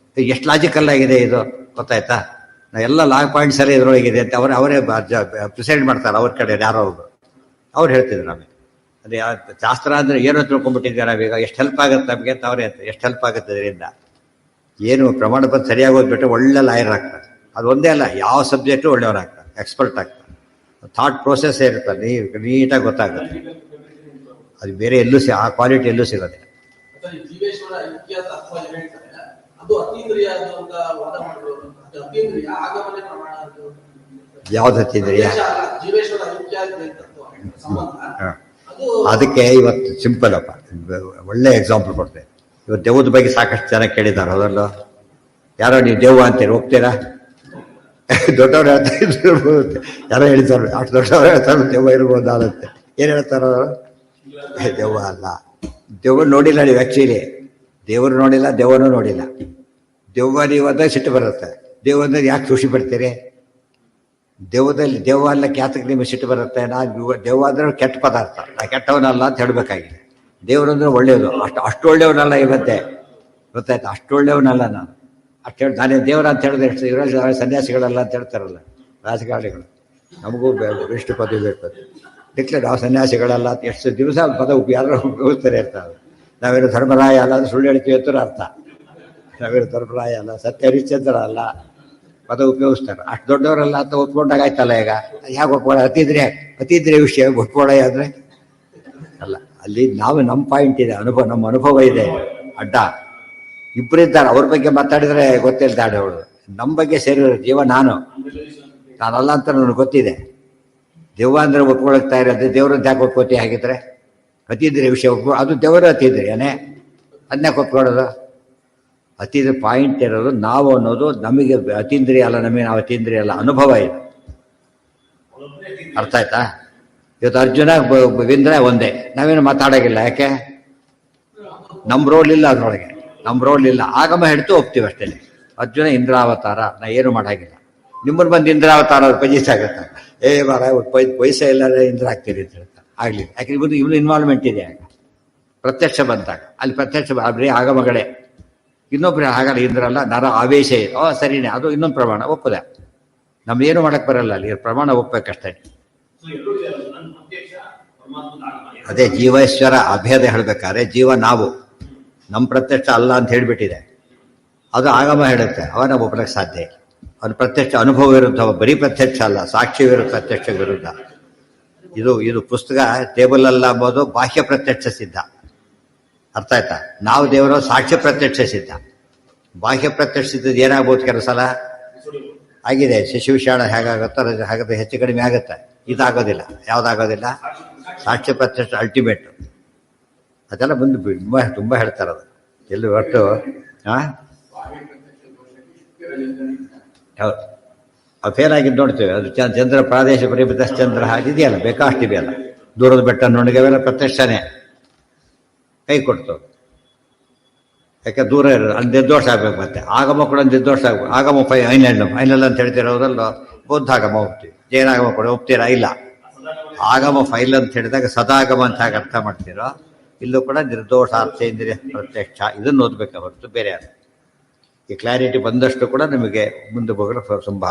[SPEAKER 1] ಎಷ್ಟು ಲಾಜಿಕಲ್ ಆಗಿದೆ ಇದು, ಗೊತ್ತಾಯ್ತಾ? ಎಲ್ಲ ಲಾ ಪಾಯಿಂಟ್ಸ್ ಎಲ್ಲ ಇದ್ರೊಳಗಿದೆ ಅಂತ ಅವರೇ ಪ್ರಿಸೈಡ್ ಮಾಡ್ತಾರೆ. ಅವ್ರ ಕಡೆ ಯಾರೋ ಒಬ್ರು ಅವ್ರು ಹೇಳ್ತಿದ್ರು ನಮಗೆ. ಅದೇ ಶಾಸ್ತ್ರ ಅಂದರೆ ಏನೋ ತಿಳ್ಕೊಂಡ್ಬಿಟ್ಟಿದ್ದೀವಿ ನಾವೀಗ, ಎಷ್ಟು ಹೆಲ್ಪ್ ಆಗುತ್ತೆ ನಮಗೆ ಅಂತ ಅವರೇ ಅಂತ. ಎಷ್ಟು ಹೆಲ್ಪ್ ಆಗುತ್ತೆ ಇದರಿಂದ? ಏನು ಪ್ರಮಾಣ ಪತ್ರ ಸರಿಯಾಗಿ ಓದ್ಬಿಟ್ರೆ ಒಳ್ಳೆ ಲಾಯರ್ ಆಗ್ತಾರೆ. ಅದು ಒಂದೇ ಅಲ್ಲ, ಯಾವ ಸಬ್ಜೆಕ್ಟು ಒಳ್ಳೆಯವ್ರಾಗ್ತಾರೆ, ಎಕ್ಸ್ಪರ್ಟ್ ಆಗ್ತಾರೆ. ಥಾಟ್ ಪ್ರೋಸೆಸ್ ಇರ್ತದೆ, ನೀಟಾಗಿ ಗೊತ್ತಾಗುತ್ತೆ. ಅದು ಬೇರೆ ಎಲ್ಲೂ ಆ ಕ್ವಾಲಿಟಿ ಎಲ್ಲೂ ಸಿಗೋದಿಲ್ಲ. ಯಾವ್ದು ಹತ್ತಿದ್ರಿ? ಅದಕ್ಕೆ ಇವತ್ತು ಸಿಂಪಲ್ ಅಪ್ಪ, ಒಳ್ಳೆ ಎಕ್ಸಾಂಪಲ್ ಕೊಡ್ತೇನೆ. ಇವತ್ತು ದೆವ್ವದ ಬಗ್ಗೆ ಸಾಕಷ್ಟು ಜನ ಕೇಳಿದ್ದಾರೆ. ಅದರಲ್ಲೂ ಯಾರೋ ನೀವು ದೆವ್ವ ಅಂತೀರಿ, ಹೋಗ್ತೀರಾ? ದೊಡ್ಡವ್ರು ಹೇಳ್ತಾ ಇದ್ರು, ಯಾರೋ ಹೇಳ್ತಾರೆ, ಅಷ್ಟು ದೊಡ್ಡವ್ರು ಹೇಳ್ತಾರೆ ದೆವ್ವ ಇರ್ಬೋದು ಆಗುತ್ತೆ. ಏನು ಹೇಳ್ತಾರ ಅವರು? ದೆವ್ವ ಅಲ್ಲ, ದೆವ್ವ ನೋಡಿಲ್ಲ ನೀವು. ಆ್ಯಕ್ಚುಲಿ ದೇವರು ನೋಡಿಲ್ಲ, ದೆವ್ವನೂ ನೋಡಿಲ್ಲ. ದೆವ್ವ ನೀವು ಅದಾಗ ಸಿಟ್ಟು ಬರುತ್ತೆ. ದೆವ್ವದಲ್ಲಿ ಯಾಕೆ ಖುಷಿ ಪಡ್ತೀರಿ? ದೆವ್ವ ಅಲ್ಲ ಕ್ಯಾತಕ್ಕೆ ನಿಮಗೆ ಸಿಟ್ಟು ಬರುತ್ತೆ? ದೆವ್ವ ಅಂದ್ರೆ ಕೆಟ್ಟ ಪದಾರ್ಥ, ನಾ ಕೆಟ್ಟವನಲ್ಲ ಅಂತ ಹೇಳಬೇಕಾಗಿದೆ. ದೇವರು ಅಂದ್ರೆ ಒಳ್ಳೆಯದು, ಅಷ್ಟು ಒಳ್ಳೆಯವನಲ್ಲ ಇವತ್ತೆ, ಗೊತ್ತಾಯ್ತು? ಅಷ್ಟು ಒಳ್ಳೆಯವನಲ್ಲ ನಾನು. ಅಷ್ಟು ಹೇಳಿ ನಾನೇ ದೇವರ ಅಂತ ಹೇಳಿದ್ರೆ ಎಷ್ಟು ಇವರಲ್ಲಿ ಸನ್ಯಾಸಿಗಳಲ್ಲ ಅಂತ ಹೇಳ್ತಾರಲ್ಲ ರಾಜಕಾರಣಿಗಳು. ನಮಗೂ ಎಷ್ಟು ಪದವಿ ಬೇಕು ಡಿಕ್ಲೇರ್, ನಾವು ಸನ್ಯಾಸಿಗಳಲ್ಲ ಅಂತ ಎಷ್ಟು ದಿವಸ ಪದ ಯಾರು ಉಪಯೋಗಿಸ್ತಾರೆ ಇರ್ತಾರೆ. ನಾವೇನು ಧರ್ಮರಾಯ ಅಲ್ಲ ಅಂದ್ರೆ ಸುಳ್ಳು ಹೇಳ್ತೀವಿ ಅಂತ ಅರ್ಥ. ನಾವೇನು ಧರ್ಮರಾಯ ಅಲ್ಲ, ಸತ್ಯ ಹರಿಶ್ಚಂದ್ರ ಅಲ್ಲ, ಪದ ಉಪಯೋಗಿಸ್ತಾರೆ. ಅಷ್ಟು ದೊಡ್ಡವರಲ್ಲ ಅಂತ ಒಪ್ಕೊಂಡಾಗ ಆಯ್ತಲ್ಲ. ಈಗ ಯಾಕೆ ಒಪ್ಕೊಳ್ಳೋ? ಅತಿದ್ರೆ ವಿಷಯ ಒಪ್ಕೊಳ್ಳೋ ಆದರೆ ಅಲ್ಲ. ಅಲ್ಲಿ ನಾವು ನಮ್ಮ ಪಾಯಿಂಟ್ ಇದೆ, ನಮ್ಮ ಅನುಭವ ಇದೆ. ಅಡ್ಡ ಇಬ್ಬರಿದ್ದಾರೆ, ಅವ್ರ ಬಗ್ಗೆ ಮಾತಾಡಿದ್ರೆ ಗೊತ್ತಿಲ್ದಾಡೆ ಅವಳು. ನಮ್ಮ ಬಗ್ಗೆ ಸೇರಿರೋ ಜೀವ ನಾನಲ್ಲ ಅಂತ ನನಗೆ ಗೊತ್ತಿದೆ. ದೆವ್ವ ಅಂದ್ರೆ ಒಪ್ಕೊಳಕ್ತಾ ಇರೋದು, ದೇವ್ರಂತ ಯಾಕೆ ಒಪ್ಕೋತಿ? ಹಾಗಿದ್ರೆ ಅತಿದ್ರೆ ವಿಷಯ ಅದು ದೇವರು ಅತಿದ್ರೆ ಏನೇ ಅದನ್ನೇ ಒಪ್ಕೊಳ್ಳೋದು? ಅತಿದ್ರೆ ಪಾಯಿಂಟ್ ಇರೋದು ನಾವು ಅನ್ನೋದು ನಮಗೆ ಅತೀಂದ್ರಿಯ ಅಲ್ಲ, ನಮಗೆ ನಾವು ಅತೀಂದ್ರಿಯ ಅಲ್ಲ, ಅನುಭವ ಇದೆ. ಅರ್ಥ ಆಯ್ತಾ? ಇವತ್ತು ಅರ್ಜುನ ವಿಂದ್ರ ಒಂದೇ, ನಾವೇನು ಮಾತಾಡೋಗಿಲ್ಲ. ಯಾಕೆ? ನಮ್ಮ ರೋಲ್ ಇಲ್ಲ ಅದರೊಳಗೆ, ನಮ್ಮ ರೋಲ್ ಇಲ್ಲ. ಆಗಮ ಹಿಡ್ತು ಹೋಗ್ತೀವಿ ಅಷ್ಟೇ. ಅರ್ಜುನ ಇಂದ್ರಾವತಾರ, ನಾ ಏನು ಮಾಡಾಗಿಲ್ಲ. ನಿಮ್ಮನ್ನು ಬಂದು ಇಂದ್ರಾವತಾರ ಪೈಸಾಗತ್ತೆ. ಮಾರ ಪೈಸೆ ಇಲ್ಲ ಇಂದ್ರ ಆಗ್ತೀರಿ ಅಂತ ಹೇಳ್ತಾರೆ. ಆಗಲಿಲ್ಲ. ಯಾಕೆ ಇವನು ಇನ್ವಾಲ್ವ್ಮೆಂಟ್ ಇದೆ. ಆಗ
[SPEAKER 2] ಪ್ರತ್ಯಕ್ಷ ಬಂದಾಗ ಅಲ್ಲಿ ಪ್ರತ್ಯಕ್ಷ ಬರೀ ಆಗಮಗಳೇ. ಇನ್ನೊಬ್ರು ಹಾಗಲ್ಲ, ಇಂದ್ರಲ್ಲ ನರ ಆವೇಶ ಇದೆ. ಸರಿನೇ, ಅದು ಇನ್ನೊಂದು ಪ್ರಮಾಣ ಒಪ್ಪದೆ. ನಮ್ದೇನು ಮಾಡಕ್ ಬರಲ್ಲ, ಅಲ್ಲಿ ಪ್ರಮಾಣ ಒಪ್ಪಬೇಕಷ್ಟೇ. ಅದೇ ಜೀವೇಶ್ವರ ಅಭೇದ ಹೇಳ್ಬೇಕಾದ್ರೆ ಜೀವ ನಾವು, ನಮ್ಮ ಪ್ರತ್ಯಕ್ಷ ಅಲ್ಲ ಅಂತ ಹೇಳ್ಬಿಟ್ಟಿದೆ. ಅದು ಆಗಮ ಹೇಳುತ್ತೆ, ಅವನ ಒಪ್ಪಲಕ್ಕೆ ಸಾಧ್ಯ ಇಲ್ಲ. ಅವನ ಪ್ರತ್ಯಕ್ಷ ಅನುಭವ ವಿರುದ್ಧ, ಬರೀ ಪ್ರತ್ಯಕ್ಷ ಅಲ್ಲ, ಸಾಕ್ಷಿ ವಿರುದ್ಧ, ಪ್ರತ್ಯಕ್ಷ ವಿರುದ್ಧ. ಇದು ಪುಸ್ತಕ ಟೇಬಲ್ ಅಲ್ಲ ಅಂಬೋದು ಬಾಹ್ಯ ಪ್ರತ್ಯಕ್ಷ ಸಿದ್ಧ. ಅರ್ಥ ಆಯ್ತಾ? ನಾವು ದೇವರು ಸಾಕ್ಷ್ಯ ಪ್ರತ್ಯಕ್ಷ ಸಿದ್ಧ. ಬಾಹ್ಯ ಪ್ರತ್ಯಕ್ಷ ಸಿದ್ಧದ್ದು ಏನಾಗ್ಬೋದು, ಕೆಲವು ಸಲ ಆಗಿದೆ. ಶಿಶುವಿಷಾಣ ಹೇಗಾಗುತ್ತೋ ಹಾಗಾದ್ರೆ ಹೆಚ್ಚು ಕಡಿಮೆ ಆಗುತ್ತೆ. ಇದಾಗೋದಿಲ್ಲ. ಯಾವುದಾಗೋದಿಲ್ಲ? ಸಾಕ್ಷ್ಯ ಪ್ರತ್ಯಕ್ಷ ಅಲ್ಟಿಮೇಟ್. ಅದೆಲ್ಲ ಬಂದು ತುಂಬ ಹೇಳ್ತಾರೆ. ಅದು ಎಲ್ಲಿ ಒಟ್ಟು ಹೌದು, ಅದು ಫೇಲ್ ಆಗಿದ್ದು ನೋಡ್ತೇವೆ. ಅದು ಚಂದ್ರ ಪ್ರಾದೇಶ ಪರಿಮಿತ ಚಂದ್ರ ಇದೆಯಲ್ಲ, ಬೇಕಾಷ್ಟಿದೆಯಲ್ಲ. ದೂರದ ಬೆಟ್ಟ ನುಣ್ಣಗೆವೆಲ್ಲ ಪ್ರತ್ಯಕ್ಷನೇ ಕೈ ಕೊಡ್ತು. ಯಾಕೆ ದೂರ ಇರೋದು, ಅಲ್ಲಿ ನಿರ್ದೋಷ ಆಗ್ಬೇಕು. ಮತ್ತೆ ಆಗಮ ಕೂಡ ನಿರ್ದೋಷ ಆಗ್ಬೇಕು. ಆಗಮ ಫೈನಲ್ ಅಂತ ಹೇಳ್ತಿರೋದ್ರಲ್ಲ, ಬೌದ್ಧಾಗಮ ಹೋಗ್ತೀವಿ, ಜೈನಾಗಮ ಕೂಡ ಒಪ್ತೀರಾ? ಇಲ್ಲ. ಆಗಮ ಫೈಲ್ ಅಂತ ಹೇಳಿದಾಗ ಸದಾಗಮ ಅಂತ ಹಾಗೆ ಅರ್ಥ ಮಾಡ್ತೀರೋ, ಇಲ್ಲೂ ಕೂಡ ನಿರ್ದೋಷ ಅರ್ಥೇಂದ್ರಿಯ ಪ್ರತ್ಯಕ್ಷ, ಇದನ್ನು ಓದ್ಬೇಕು ಹೊರತು ಬೇರೆ ಯಾರು. ಈ ಕ್ಲಾರಿಟಿ ಬಂದಷ್ಟು ಕೂಡ ನಮಗೆ ಮುಂದೆ ಹೋಗಲು ತುಂಬ